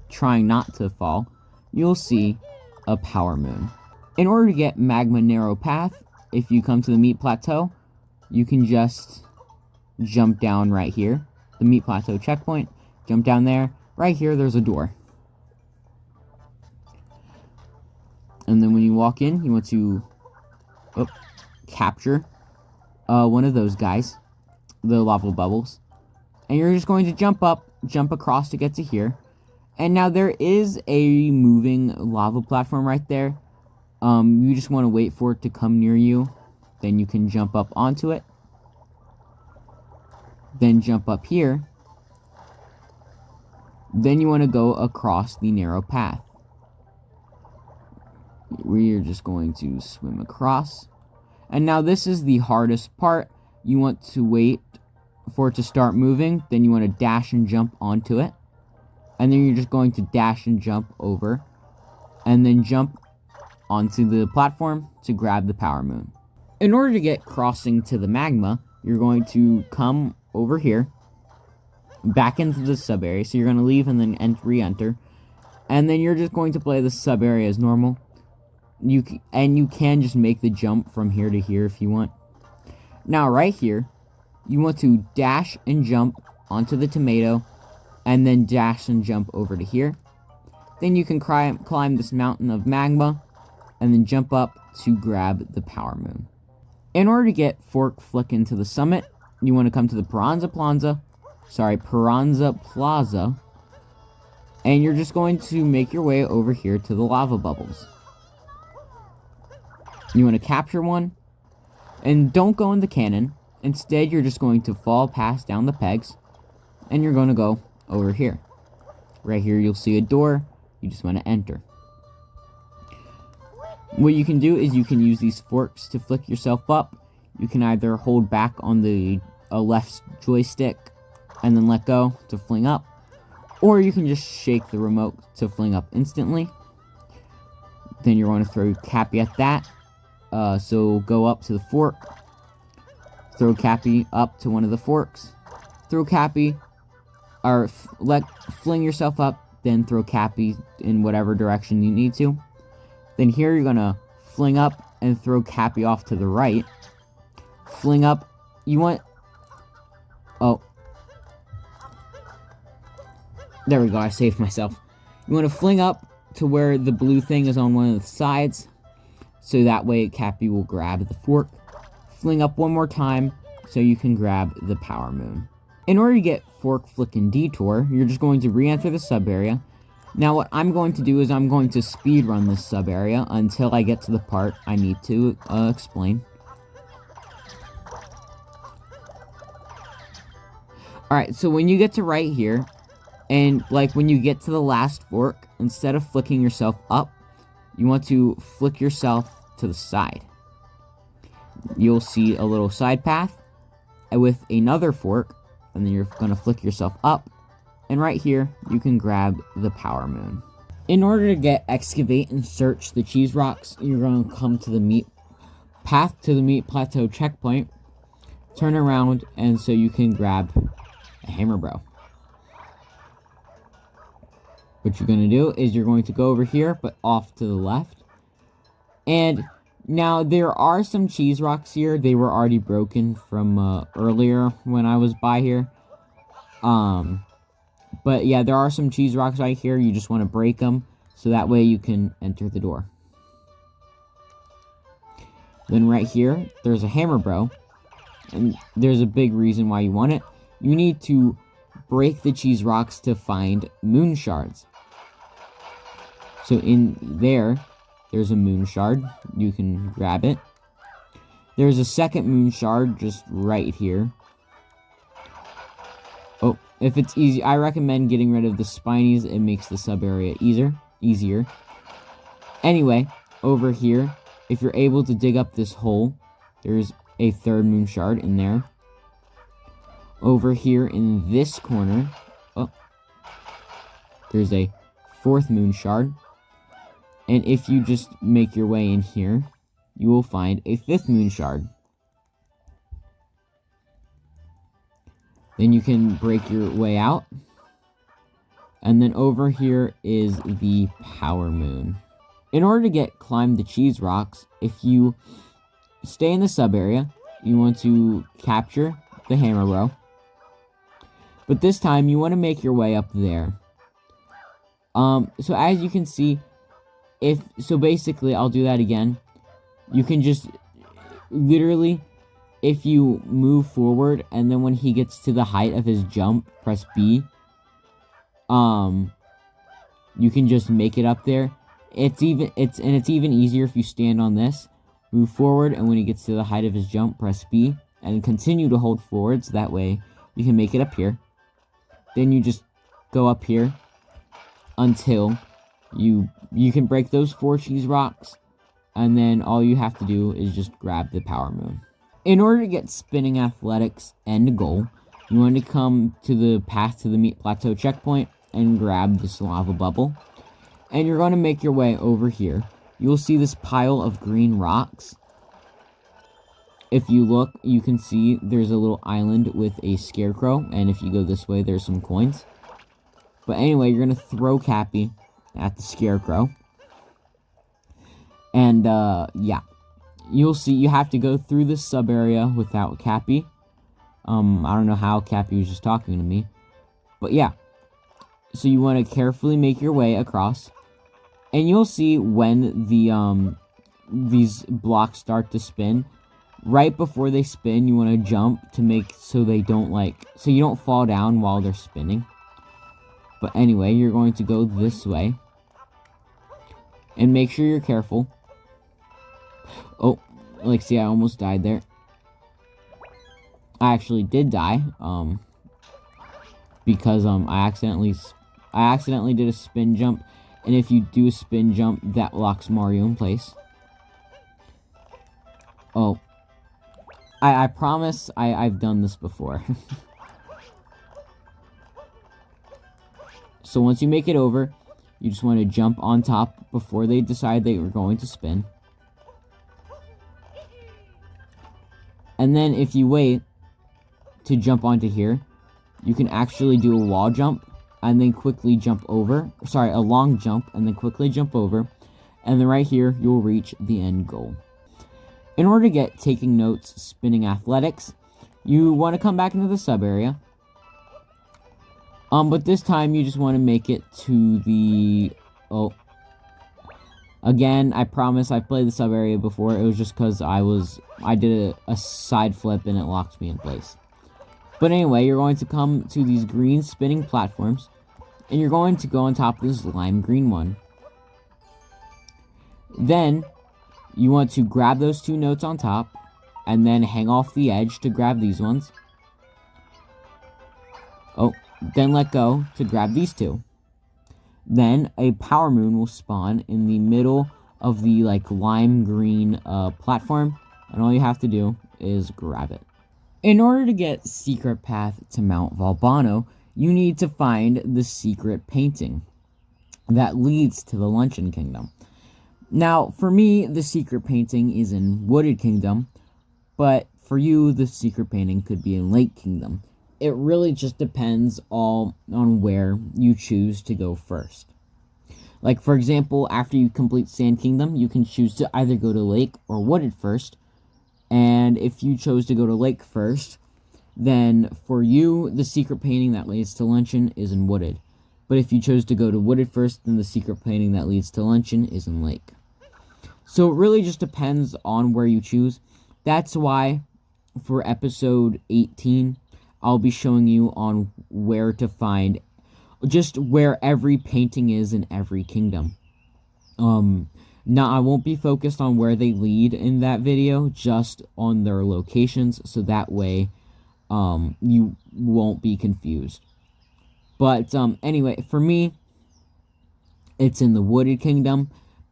trying not to fall, you'll see a power moon. In order to get magma narrow path, if you come to the meat plateau, you can just jump down right here. The meat plateau checkpoint. Jump down there. Right here, there's a door. And then when you walk in, you want to capture one of those guys, the lava bubbles. And you're just going to jump across to get to here. And now there is a moving lava platform right there. You just want to wait for it to come near you. Then you can jump up onto it. Then jump up here. Then you want to go across the narrow path. We're just going to swim across. And now this is the hardest part. You want to wait for it to start moving. Then you want to dash and jump onto it. And then you're just going to dash and jump over. And then jump onto the platform to grab the power moon. In order to get crossing to the magma, you're going to come over here. Back into the sub area. So you're going to leave and then re-enter. And then you're just going to play the sub area as normal. You can just make the jump from here to here if you want. Now right here, you want to dash and jump onto the tomato, and then dash and jump over to here. Then you can climb this mountain of magma, and then jump up to grab the power moon. In order to get Flickin to the summit, you want to come to the Piranha Plaza, and you're just going to make your way over here to the lava bubbles. You want to capture one, and don't go in the cannon. Instead, you're just going to fall past down the pegs, and you're going to go over here. Right here, you'll see a door. You just want to enter. What you can do is you can use these forks to flick yourself up. You can either hold back on the left joystick and then let go to fling up, or you can just shake the remote to fling up instantly. Then you're going to throw Cappy at that. So go up to the fork, throw Cappy up to one of the forks, throw Cappy, or fling yourself up, then throw Cappy in whatever direction you need to. Then here you're gonna fling up and throw Cappy off to the right. Fling up, you want, oh, there we go, I saved myself. You want to fling up to where the blue thing is on one of the sides, so that way Cappy will grab the fork. Fling up one more time, so you can grab the power moon. In order to get Flickin Detour, you're just going to re-enter the sub area. Now what I'm going to do is I'm going to speed run this sub area until I get to the part I need to explain. Alright, so when you get to right here, and like when you get to the last fork, instead of flicking yourself up, you want to flick yourself to the side. You'll see a little side path with another fork, and then you're going to flick yourself up, and right here you can grab the power moon. In order to get Excavate and search the cheese rocks, you're going to come to the meat plateau checkpoint, turn around, and so you can grab a hammer bro. What you're going to do is you're going to go over here, but off to the left. And now there are some cheese rocks here. They were already broken from earlier when I was by here. But yeah, there are some cheese rocks right here. You just want to break them, so that way you can enter the door. Then right here, there's a hammer bro. And there's a big reason why you want it. You need to break the cheese rocks to find moon shards. So in there's a moon shard. You can grab it. There's a second moon shard just right here. Oh, if it's easy, I recommend getting rid of the spinies. It makes the sub area easier. Anyway, over here, if you're able to dig up this hole, there's a third moon shard in there. Over here in this corner, oh, there's a fourth moon shard. And if you just make your way in here, you will find a fifth moon shard. Then you can break your way out. And then over here is the power moon. In order to climb the cheese rocks, if you stay in the sub area, you want to capture the hammer bro. But this time you want to make your way up there. So as you can see, basically I'll do that again. You can just literally, if you move forward and then when he gets to the height of his jump, press B. You can just make it up there. It's even easier if you stand on this, move forward, and when he gets to the height of his jump, press B and continue to hold forward, so that way you can make it up here. Then you just go up here until you can break those 4 cheese rocks, and then all you have to do is just grab the power moon. In order to get spinning athletics and goal, you want to come to the path to the meat plateau checkpoint and grab this lava bubble. And you're going to make your way over here. You'll see this pile of green rocks. If you look, you can see there's a little island with a scarecrow, and if you go this way, there's some coins. But anyway, you're going to throw Cappy at the scarecrow. And, yeah. You'll see you have to go through this sub area without Cappy. I don't know how Cappy was just talking to me. But yeah. So you want to carefully make your way across. And you'll see when the these blocks start to spin. Right before they spin, you want to jump to make so they don't so you don't fall down while they're spinning. But anyway, you're going to go this way. And make sure you're careful. Oh, see, I almost died there. I actually did die, because I accidentally did a spin jump, and if you do a spin jump, that locks Mario in place. Oh, I promise I've done this before. So once you make it over, you just want to jump on top before they decide they were going to spin. And then if you wait to jump onto here, you can actually do a wall jump and then quickly jump over. Sorry, a long jump and then quickly jump over. And then right here, you'll reach the end goal. In order to get taking notes, spinning athletics, you want to come back into the sub area. But this time you just want to make it to the... Oh. Again, I promise I've played the sub area before. It was just because I did a side flip and it locked me in place. But anyway, you're going to come to these green spinning platforms. And you're going to go on top of this lime green one. Then, you want to grab those two notes on top. And then hang off the edge to grab these ones. Oh, then let go to grab these two. Then, a power moon will spawn in the middle of the, lime green platform. And all you have to do is grab it. In order to get Secret Path to Mount Volbono, you need to find the secret painting that leads to the Luncheon Kingdom. Now, for me, the secret painting is in Wooded Kingdom, but for you, the secret painting could be in Lake Kingdom. It really just depends all on where you choose to go first. Like, for example, after you complete Sand Kingdom, you can choose to either go to Lake or Wooded first. And if you chose to go to Lake first, then for you, the secret painting that leads to Luncheon is in Wooded. But if you chose to go to Wooded first, then the secret painting that leads to Luncheon is in Lake. So it really just depends on where you choose. That's why for episode 18, I'll be showing you on where to find just where every painting is in every kingdom. Now, I won't be focused on where they lead in that video, just on their locations, so that way you won't be confused. But anyway, for me, it's in the Wooded Kingdom.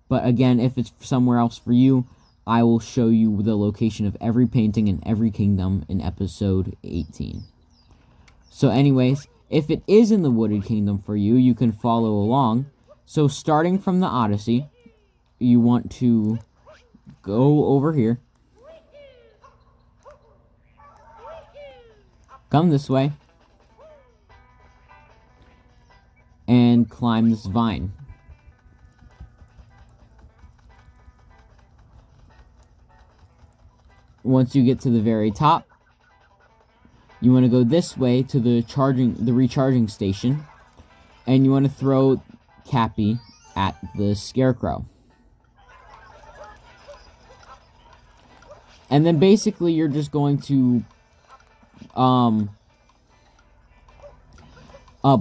But again, if it's somewhere else for you, I will show you the location of every painting in every kingdom in episode 18. So anyways, if it is in the Wooded Kingdom for you, you can follow along. So starting from the Odyssey, you want to go over here. Come this way. And climb this vine. Once you get to the very top, you want to go this way to the recharging station. And you want to throw Cappy at the Scarecrow. And then basically you're just going to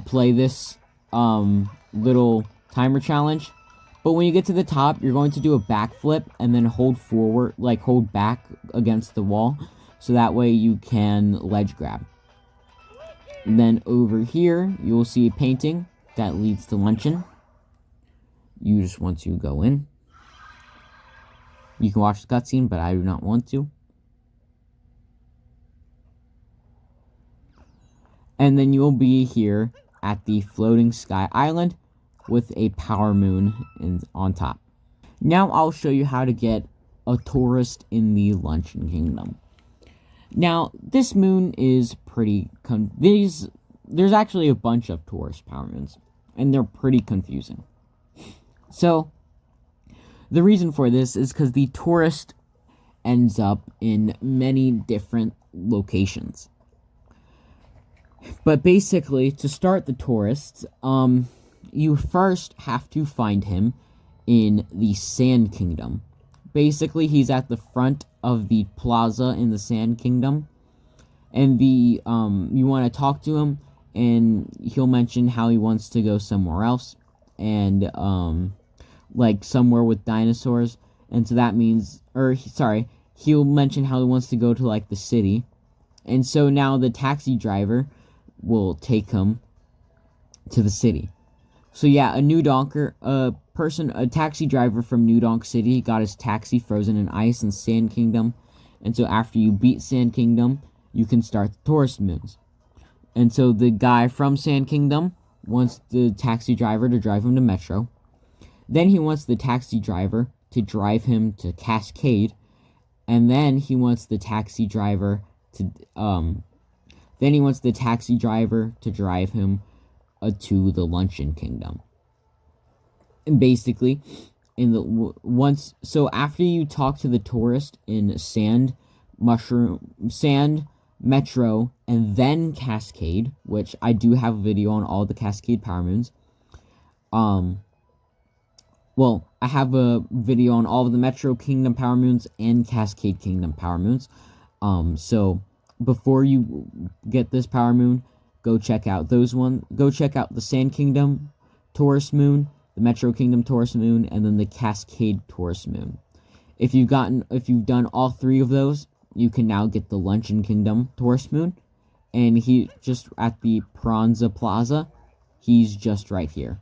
play this little timer challenge. But when you get to the top, you're going to do a backflip and then hold forward, hold back against the wall. So that way you can ledge grab. And then over here, you'll see a painting that leads to Luncheon. You just want to go in. You can watch the cutscene, but I do not want to. And then you'll be here at the Floating Sky Island with a power moon on top. Now I'll show you how to get a tourist in the Luncheon Kingdom. Now, this moon is pretty... There's actually a bunch of tourist power moons, and they're pretty confusing. So, the reason for this is because the tourist ends up in many different locations. But basically, to start the tourists, you first have to find him in the Sand Kingdom. Basically, he's at the front of the plaza in the Sand Kingdom. And you want to talk to him, and he'll mention how he wants to go somewhere else. And, like, somewhere with dinosaurs. And so that means, he'll mention how he wants to go to, like, the city. And so now the taxi driver will take him to the city. So yeah, a taxi driver from New Donk City got his taxi frozen in ice in Sand Kingdom. And so after you beat Sand Kingdom, you can start the tourist moons. And so the guy from Sand Kingdom wants the taxi driver to drive him to Metro. Then he wants the taxi driver to drive him to Cascade. And then he wants the taxi driver to drive him to the Luncheon Kingdom. And basically, so after you talk to the tourist in Sand, Metro, and then Cascade, which I do have a video on all the Cascade Power Moons. Well, I have a video on all of the Metro Kingdom Power Moons and Cascade Kingdom Power Moons. So before you get this Power Moon, go check out Go check out the Sand Kingdom Tourist Moon, the Metro Kingdom Tourist Moon, and then the Cascade Tourist Moon. If you've done all three of those, you can now get the Luncheon Kingdom Tourist Moon. And he just at the Pranza Plaza, he's just right here.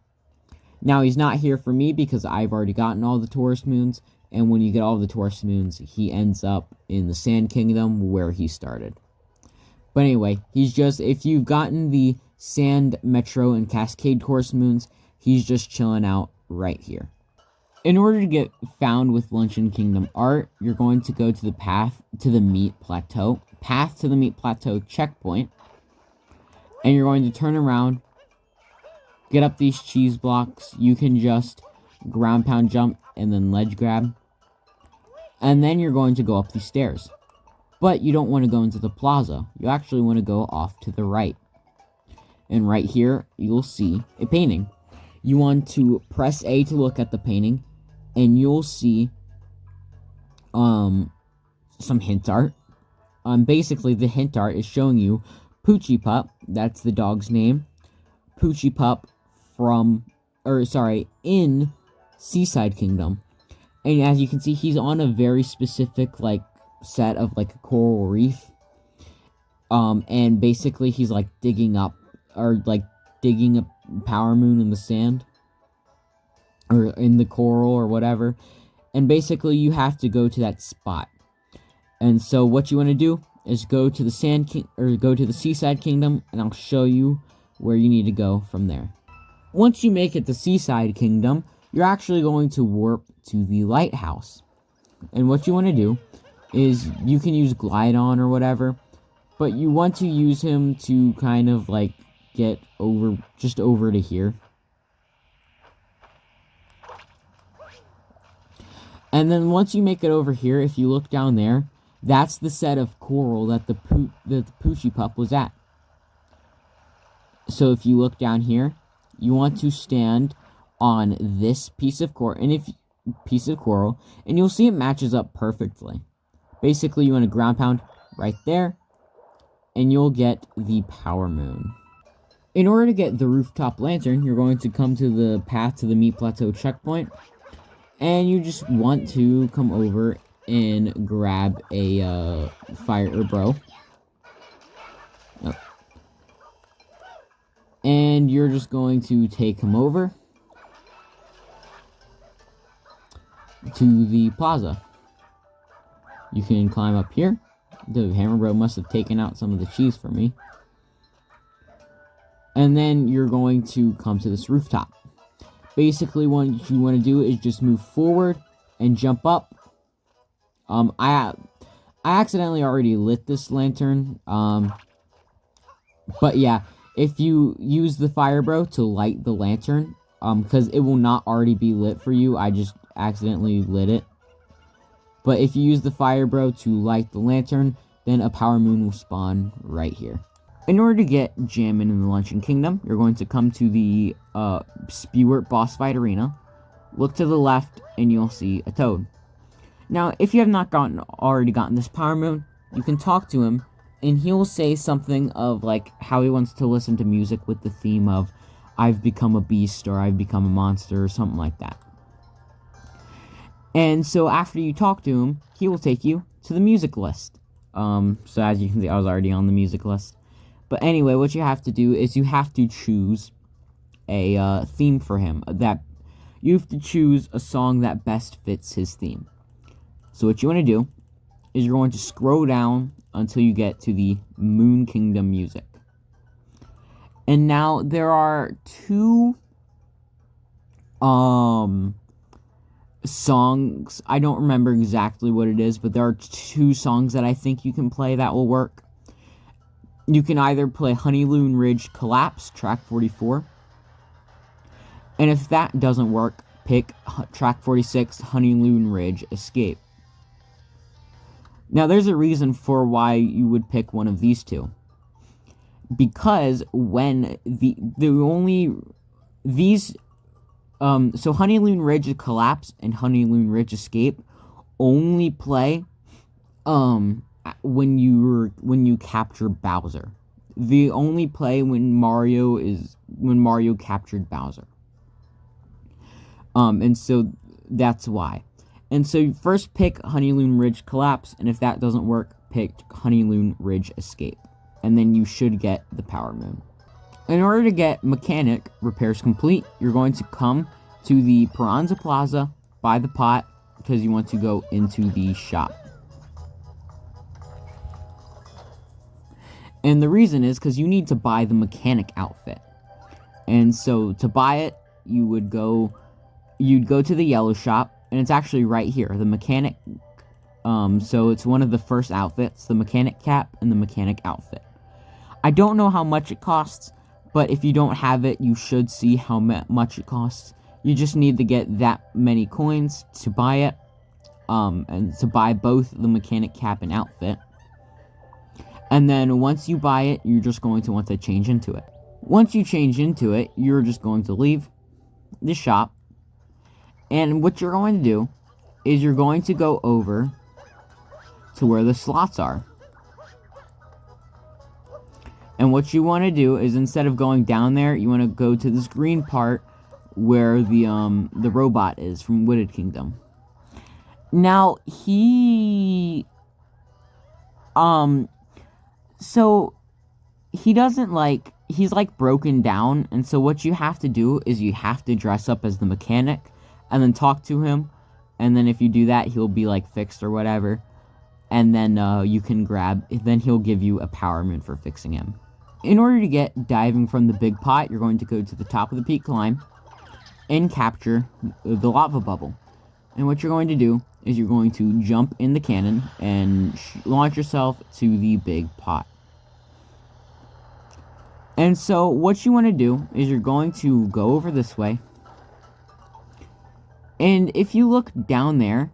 Now, he's not here for me because I've already gotten all the Tourist Moons. And when you get all the Tourist Moons, he ends up in the Sand Kingdom where he started. But anyway, if you've gotten the Sand, Metro, and Cascade Tourist Moons, he's just chilling out right here. In order to get found with Luncheon Kingdom Art, you're going to go to the Path to the Meat Plateau checkpoint. And you're going to turn around, get up these cheese blocks. You can just ground pound jump and then ledge grab. And then you're going to go up these stairs. But you don't want to go into the plaza. You actually want to go off to the right. And right here, you'll see a painting. You want to press A to look at the painting. And you'll see some hint art. Basically, the hint art is showing you Poochie Pup. That's the dog's name. Poochie Pup in Seaside Kingdom. And as you can see, he's on a very specific, set of, a coral reef. And basically, he's, digging a power moon in the sand. Or in the coral, or whatever. And basically, you have to go to that spot. And so, what you want to do is go to the Seaside Kingdom, and I'll show you where you need to go from there. Once you make it to Seaside Kingdom, you're actually going to warp to the lighthouse. And what you want to do is, you can use Glidon or whatever, but you want to use him to kind of, get over to here. And then once you make it over here, if you look down there, that's the set of coral that the Poochie Pup was at. So if you look down here, you want to stand on this piece of coral, and you'll see it matches up perfectly. Basically, you want to ground pound right there, and you'll get the Power Moon. In order to get the Rooftop Lantern, you're going to come to the Path to the Meat Plateau checkpoint, and you just want to come over and grab a fire bro. And you're just going to take him over to the plaza. You can climb up here. The hammer bro must have taken out some of the cheese for me. And then you're going to come to this rooftop. Basically, what you want to do is just move forward and jump up. I accidentally already lit this lantern. But yeah, if you use the fire bro to light the lantern, because it will not already be lit for you, I just accidentally lit it. But if you use the fire bro to light the lantern, then a power moon will spawn right here. In order to get Jammin in the Luncheon Kingdom, you're going to come to the Spewart boss fight arena, look to the left, and you'll see a toad. Now, if you have not already gotten this Power Moon, you can talk to him, and he'll say something of, like, how he wants to listen to music with the theme of, I've become a beast, or I've become a monster, or something like that. And so after you talk to him, he will take you to the music list. So as you can see, I was already on the music list. But anyway, what you have to do is you have to choose a theme for him. You have to choose a song that best fits his theme. So what you want to do is you're going to scroll down until you get to the Moon Kingdom music. And now there are two songs. I don't remember exactly what it is, but there are two songs that I think you can play that will work. You can either play Honeyloon Ridge Collapse, track 44. And if that doesn't work, pick track 46, Honeyloon Ridge Escape. Now, there's a reason for why you would pick one of these two. Because when so Honeyloon Ridge Collapse and Honeyloon Ridge Escape only play when you capture Bowser. They only play when Mario captured Bowser. And so that's why. And so you first pick Honeyloon Ridge Collapse, and if that doesn't work, pick Honeyloon Ridge Escape. And then you should get the Power Moon. In order to get Mechanic Repairs Complete, you're going to come to the Piranha Plaza, buy the pot, because you want to go into the shop. And the reason is because you need to buy the mechanic outfit. And so to buy it, you'd go to the yellow shop, and it's actually right here, the mechanic. So it's one of the first outfits, the mechanic cap and the mechanic outfit. I don't know how much it costs, but if you don't have it, you should see how much it costs. You just need to get that many coins to buy it, and to buy both the mechanic cap and outfit. And then once you buy it, you're just going to want to change into it. Once you change into it, you're just going to leave the shop. And what you're going to do is you're going to go over to where the slots are. And what you want to do is, instead of going down there, you want to go to this green part where the robot is from Wooded Kingdom. Now, so he doesn't he's broken down, and so what you have to do is you have to dress up as the mechanic and then talk to him, and then if you do that, he'll be fixed or whatever, and then then he'll give you a Power Moon for fixing him. In order to get diving from the big pot, you're going to go to the top of the peak climb and capture the lava bubble. And what you're going to do is you're going to jump in the cannon and launch yourself to the big pot. And so what you want to do is you're going to go over this way. And if you look down there,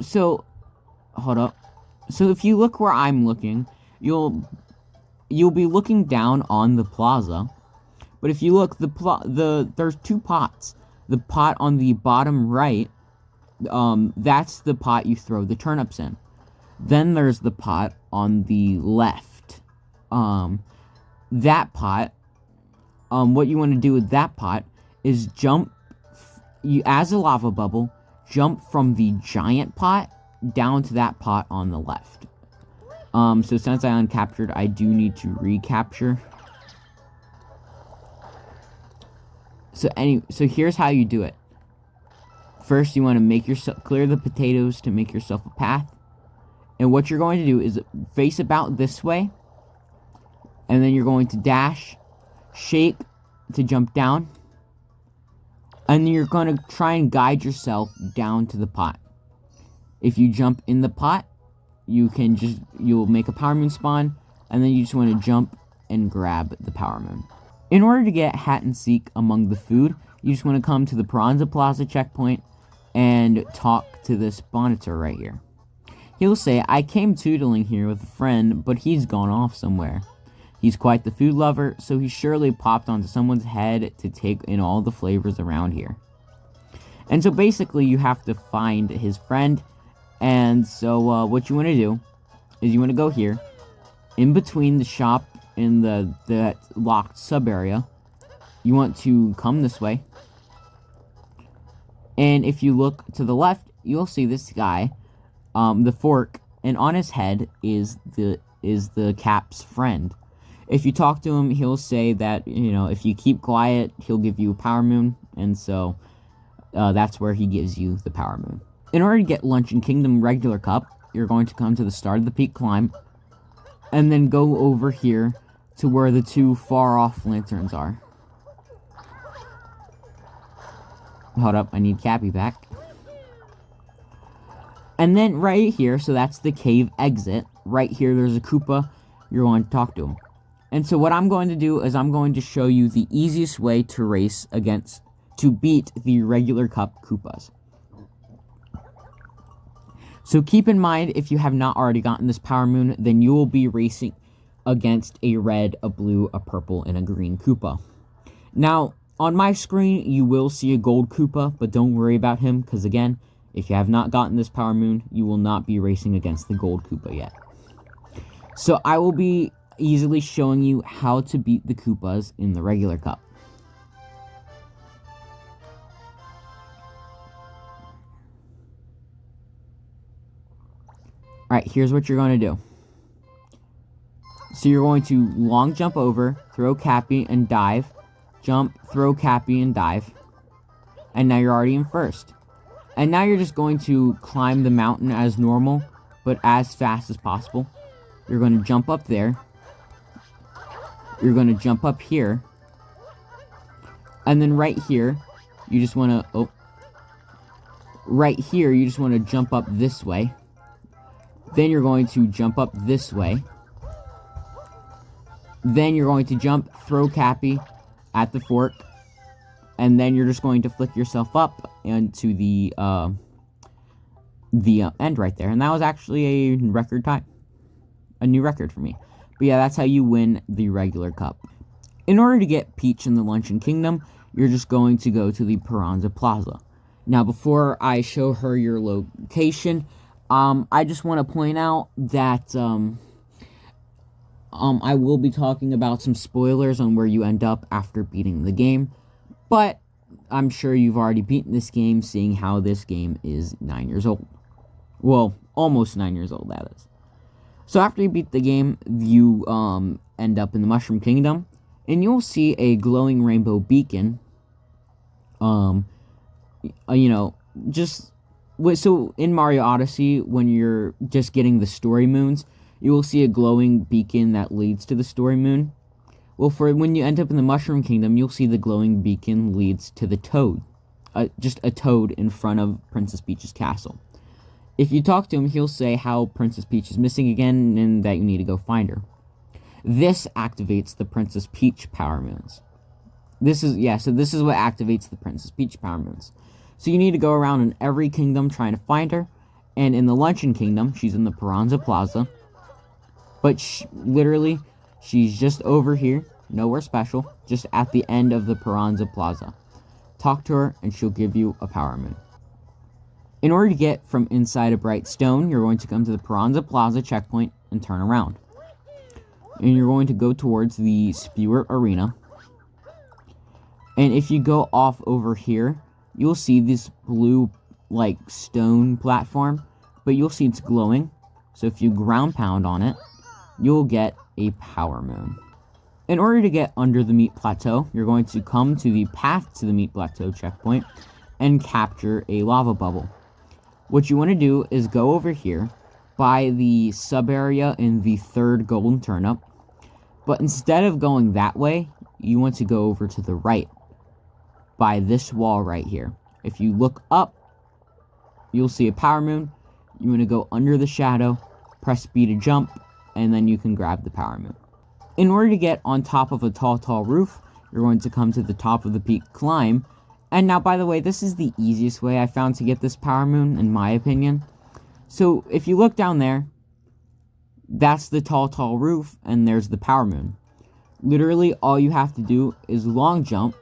so hold up. So if you look where I'm looking, you'll be looking down on the plaza. But if you look, there's two pots. The pot on the bottom right, that's the pot you throw the turnips in. Then there's the pot on the left. That pot, what you want to do with that pot is jump, as a lava bubble, jump from the giant pot down to that pot on the left. So since I uncaptured, I do need to recapture. So here's how you do it. First, you want to clear the potatoes to make yourself a path. And what you're going to do is face about this way. And then you're going to dash, shake to jump down. And then you're going to try and guide yourself down to the pot. If you jump in the pot, you'll make a Power Moon spawn. And then you just want to jump and grab the Power Moon. In order to get Hat and Seek among the food, you just want to come to the Piranha Plaza checkpoint and talk to this monitor right here. He'll say, I came tootling here with a friend, but he's gone off somewhere. He's quite the food lover, so he surely popped onto someone's head to take in all the flavors around here. And so basically you have to find his friend, and so what you want to do is you want to go here, in between the shop and the locked sub area. You want to come this way, and if you look to the left, you'll see this guy, the fork, and on his head is the cap's friend. If you talk to him, he'll say that, you know, if you keep quiet, he'll give you a power moon, and so that's where he gives you the power moon. In order to get Luncheon Kingdom regular cup, you're going to come to the start of the peak climb, and then go over here to where the two far-off lanterns are. Hold up, I need Cappy back. And then right here, so that's the cave exit. Right here, there's a Koopa. You're going to talk to him. And so what I'm going to do is I'm going to show you the easiest way to beat the regular cup Koopas. So keep in mind, if you have not already gotten this power moon, then you will be racing against a red, a blue, a purple, and a green Koopa. Now, on my screen, you will see a gold Koopa, but don't worry about him, because again, if you have not gotten this power moon, you will not be racing against the gold Koopa yet. So I will be easily showing you how to beat the Koopas in the regular cup. Alright, here's what you're going to do. So you're going to long jump over, throw Cappy, and dive. Jump, throw Cappy, and dive. And now you're already in first. And now you're just going to climb the mountain as normal, but as fast as possible. You're going to jump up there. You're going to jump up here. And then right here, you just want to... Oh. Right here, you just want to jump up this way. Then you're going to jump up this way. Then you're going to jump, throw Cappy at the fork. And then you're just going to flick yourself up into the end right there. And that was actually a record time. A new record for me. But yeah, that's how you win the regular cup. In order to get Peach in the Luncheon Kingdom, you're just going to go to the Piranha Plaza. Now, before I show her your location, I just want to point out that I will be talking about some spoilers on where you end up after beating the game. But I'm sure you've already beaten this game, seeing how this game is 9 years old. Well, almost 9 years old, that is. So after you beat the game, you end up in the Mushroom Kingdom, and you'll see a glowing rainbow beacon. You know, so in Mario Odyssey, when you're just getting the story moons, you will see a glowing beacon that leads to the story moon. Well, for when you end up in the Mushroom Kingdom, you'll see the glowing beacon leads to the toad. Just a toad in front of Princess Peach's castle. If you talk to him, he'll say how Princess Peach is missing again and that you need to go find her. This activates the Princess Peach power moons. This is what activates the Princess Peach power moons. So you need to go around in every kingdom trying to find her. And in the Luncheon Kingdom, she's in the Piranha Plaza. But literally, she's just over here, nowhere special, just at the end of the Piranha Plaza. Talk to her and she'll give you a power moon. In order to get from inside a bright stone, you're going to come to the Piranha Plaza checkpoint and turn around. And you're going to go towards the Spewer Arena. And if you go off over here, you'll see this blue, like, stone platform. But you'll see it's glowing. So if you ground pound on it, you'll get a power moon. In order to get under the Meat Plateau, you're going to come to the Path to the Meat Plateau checkpoint and capture a lava bubble. What you want to do is go over here by the sub area in the third golden turnip. But instead of going that way, you want to go over to the right by this wall right here. If you look up, you'll see a power moon. You want to go under the shadow, press B to jump, and then you can grab the power moon. In order to get on top of a tall roof, you're going to come to the top of the peak climb. And now, by the way, this is the easiest way I found to get this power moon, in my opinion. So, if you look down there, that's the tall roof, and there's the power moon. Literally, all you have to do is long jump,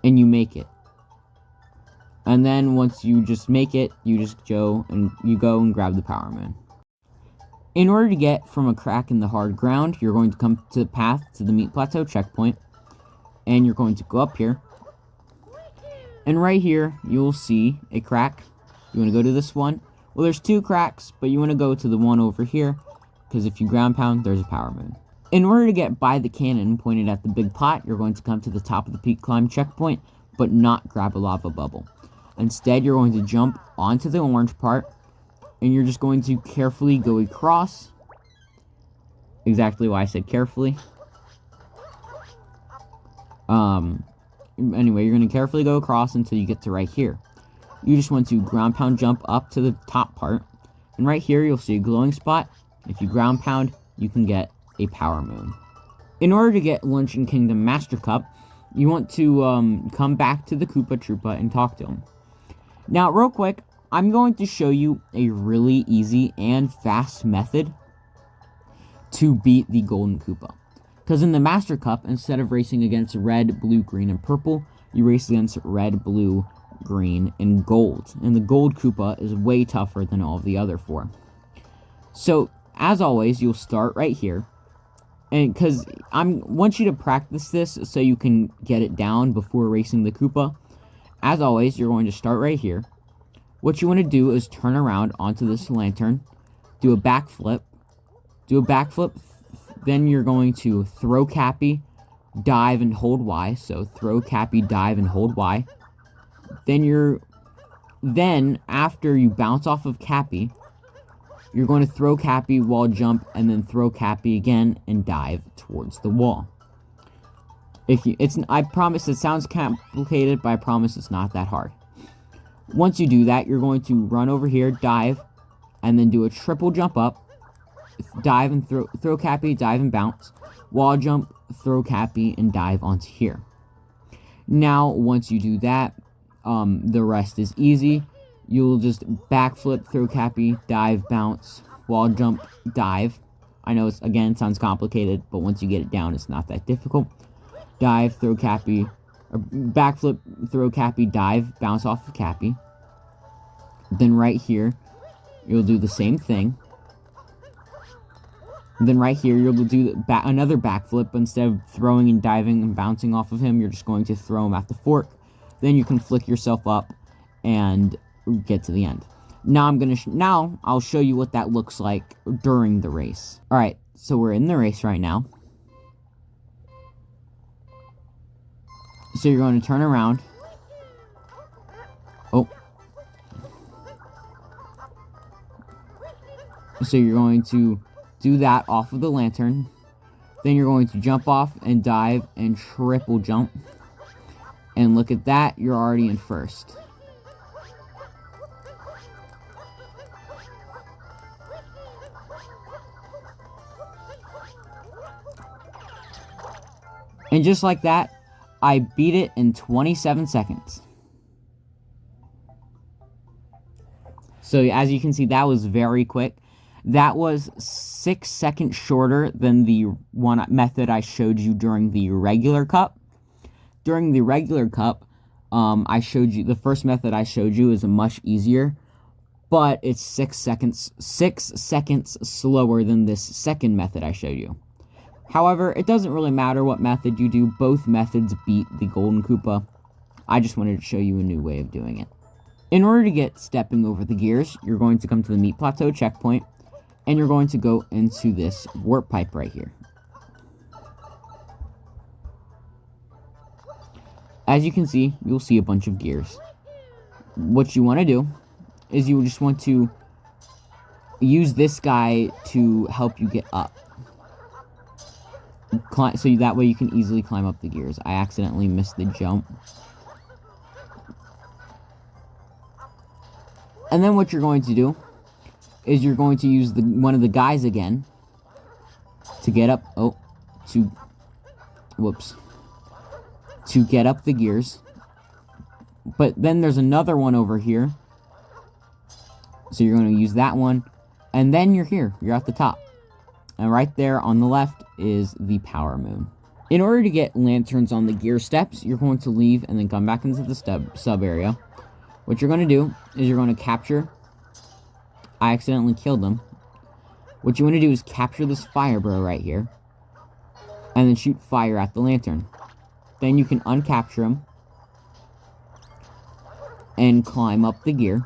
and you make it. And then once you just make it, you just go and grab the Power Moon. In order to get from a crack in the hard ground, you're going to come to the path to the Meat Plateau checkpoint, and you're going to go up here. And right here, you'll see a crack. You want to go to this one. Well, there's 2 cracks, but you want to go to the one over here, because if you ground pound, there's a Power Moon. In order to get by the cannon pointed at the big pot, you're going to come to the top of the peak climb checkpoint, but not grab a lava bubble. Instead, you're going to jump onto the orange part, and you're just going to carefully go across. Exactly why I said carefully. Anyway, you're going to carefully go across until you get to right here. You just want to ground pound jump up to the top part, and right here you'll see a glowing spot. If you ground pound, you can get a Power Moon. In order to get Luncheon Kingdom Master Cup, you want to come back to the Koopa Troopa and talk to him. Now, real quick, I'm going to show you a really easy and fast method to beat the Golden Koopa. Because in the Master Cup, instead of racing against red, blue, green, and purple, you race against red, blue, green, and gold. And the Gold Koopa is way tougher than all of the other 4. So, as always, you'll start right here. And because I want you to practice this so you can get it down before racing the Koopa. As always, you're going to start right here. What you want to do is turn around onto this lantern, do a backflip, then you're going to throw Cappy, dive, and hold Y. So throw Cappy, dive, and hold Y. Then after you bounce off of Cappy, you're going to throw Cappy, wall jump, and then throw Cappy again and dive towards the wall. I promise it sounds complicated, but I promise it's not that hard. Once you do that, you're going to run over here, dive, and then do a triple jump up, dive and throw Cappy, dive and bounce, wall jump, throw Cappy, and dive onto here. Now, once you do that, the rest is easy. You'll just backflip, throw Cappy, dive, bounce, wall jump, dive. I know it sounds complicated, but once you get it down, it's not that difficult. Dive, throw Cappy, or backflip, throw Cappy, dive, bounce off of Cappy. Then right here, you'll do the same thing. And then right here, you'll do another backflip, but instead of throwing and diving and bouncing off of him, you're just going to throw him at the fork. Then you can flick yourself up and get to the end. Now I'll show you what that looks like during the race. Alright, so we're in the race right now. So you're going to turn around. Oh. So you're going to do that off of the lantern. Then you're going to jump off and dive and triple jump. And look at that, you're already in first. And just like that, I beat it in 27 seconds. So as you can see, that was very quick. That was 6 seconds shorter than the one method I showed you during the regular cup. During the regular cup, the first method I showed you is much easier, but it's 6 seconds slower than this second method I showed you. However, it doesn't really matter what method you do. Both methods beat the Golden Koopa. I just wanted to show you a new way of doing it. In order to get stepping over the gears, you're going to come to the Meat Plateau checkpoint, and you're going to go into this warp pipe right here. As you can see, you'll see a bunch of gears. What you want to do is you just want to use this guy to help you get up. So that way you can easily climb up the gears. I accidentally missed the jump. And then what you're going to do is you're going to use one of the guys again to get up. To get up the gears. But then there's another one over here. So you're going to use that one. And then you're here. You're at the top. And right there on the left is the power moon. In order to get lanterns on the gear steps, you're going to leave and then come back into the sub area. What you're going to do is you're going to capture... I accidentally killed them. What you want to do is capture this fire bro right here. And then shoot fire at the lantern. Then you can uncapture him. And climb up the gear.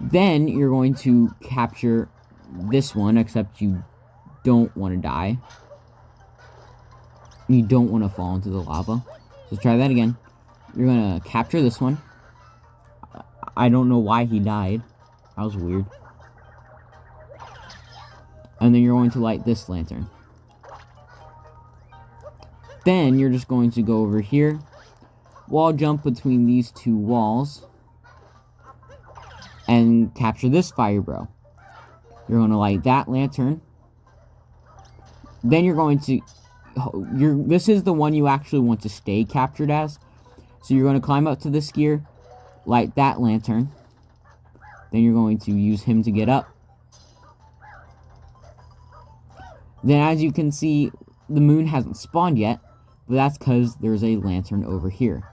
Then you're going to capture this one, except you don't want to die. You don't want to fall into the lava. So try that again. You're going to capture this one. I don't know why he died. That was weird. And then you're going to light this lantern. Then you're just going to go over here. Wall jump between these two walls. And capture this fire bro. You're going to light that lantern. Then you're going to... this is the one you actually want to stay captured as. So you're going to climb up to this gear. Light that lantern. Then you're going to use him to get up. Then as you can see, the moon hasn't spawned yet. But that's because there's a lantern over here.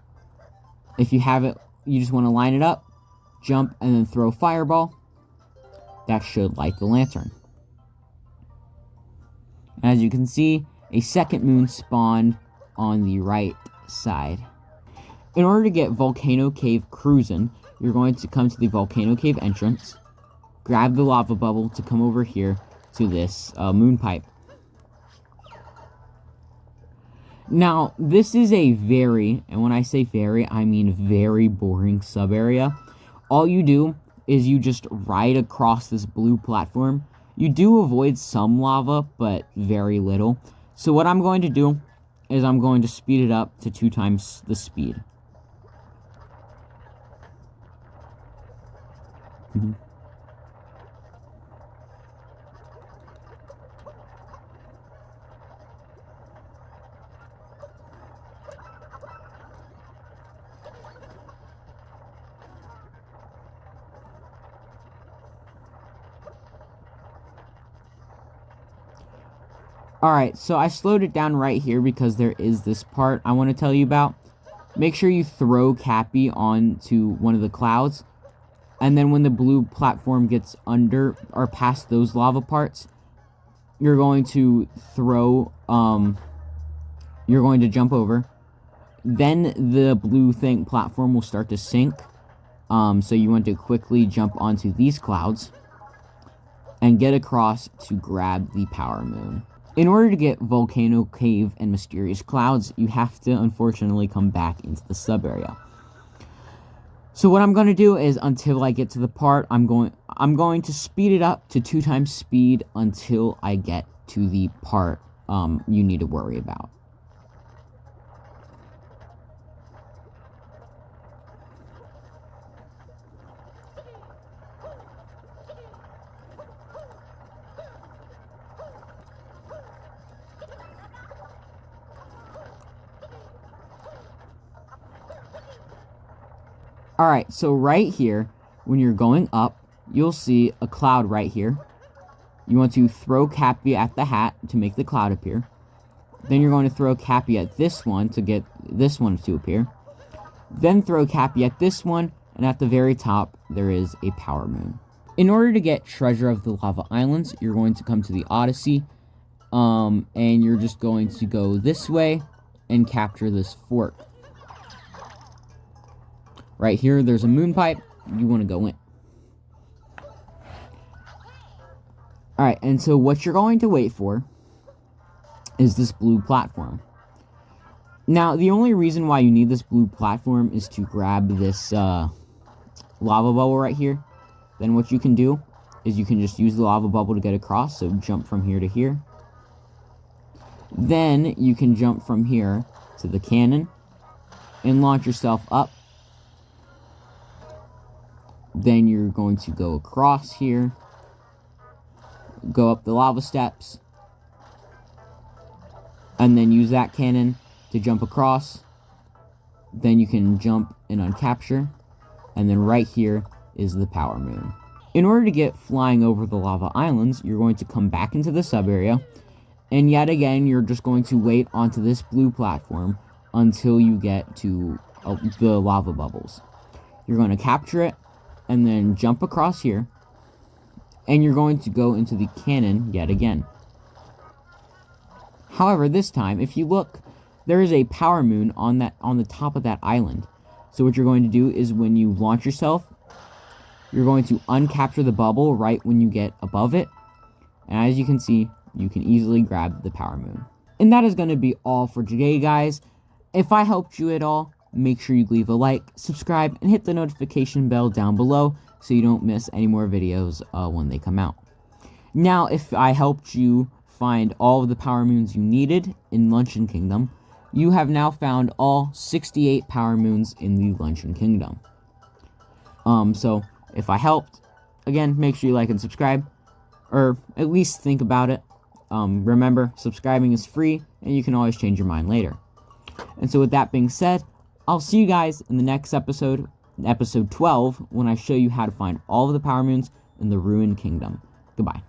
If you have it, you just want to line it up. Jump and then throw fireball. That should light the lantern. As you can see, a second moon spawned on the right side. In order to get Volcano Cave Cruisin, you're going to come to the Volcano Cave entrance, grab the lava bubble to come over here to this moon pipe. Now, this is a very, and when I say very, I mean very boring sub-area. All you do is you just ride across this blue platform. You do avoid some lava, but very little. So what I'm going to do is I'm going to speed it up to 2 times the speed. Alright, so I slowed it down right here because there is this part I want to tell you about. Make sure you throw Cappy onto one of the clouds. And then when the blue platform gets under or past those lava parts, you're going to throw, you're going to jump over. Then the blue platform will start to sink. So you want to quickly jump onto these clouds and get across to grab the power moon. In order to get Volcano Cave and Mysterious Clouds, you have to, unfortunately, come back into the sub-area. So what I'm going to do is, until I get to the part, I'm going to speed it up to 2 times speed until I get to the part you need to worry about. Alright, so right here, when you're going up, you'll see a cloud right here. You want to throw Cappy at the hat to make the cloud appear. Then you're going to throw Cappy at this one to get this one to appear. Then throw Cappy at this one, and at the very top, there is a power moon. In order to get Treasure of the Lava Islands, you're going to come to the Odyssey, and you're just going to go this way and capture this fort. Right here, there's a moon pipe. You want to go in. Alright, and so what you're going to wait for is this blue platform. Now, the only reason why you need this blue platform is to grab this lava bubble right here. Then what you can do is you can just use the lava bubble to get across, so jump from here to here. Then you can jump from here to the cannon and launch yourself up. Then you're going to go across here, go up the lava steps, and then use that cannon to jump across. Then you can jump and uncapture, and then right here is the power moon. In order to get flying over the lava islands, you're going to come back into the sub area, and yet again, you're just going to wait onto this blue platform until you get to the lava bubbles. You're going to capture it, and then jump across here, and you're going to go into the cannon yet again. However, this time, if you look, there is a power moon on the top of that island. So what you're going to do is when you launch yourself, you're going to uncapture the bubble right when you get above it. And as you can see, you can easily grab the power moon. And that is going to be all for today, guys. If I helped you at all, make sure you leave a like, subscribe, and hit the notification bell down below so you don't miss any more videos when they come out. Now, if I helped you find all of the power moons you needed in Luncheon Kingdom, you have now found all 68 power moons in the Luncheon Kingdom. So, if I helped, again, make sure you like and subscribe, or at least think about it. Remember, subscribing is free, and you can always change your mind later. And so with that being said, I'll see you guys in the next episode, episode 12, when I show you how to find all of the power moons in the Ruined Kingdom. Goodbye.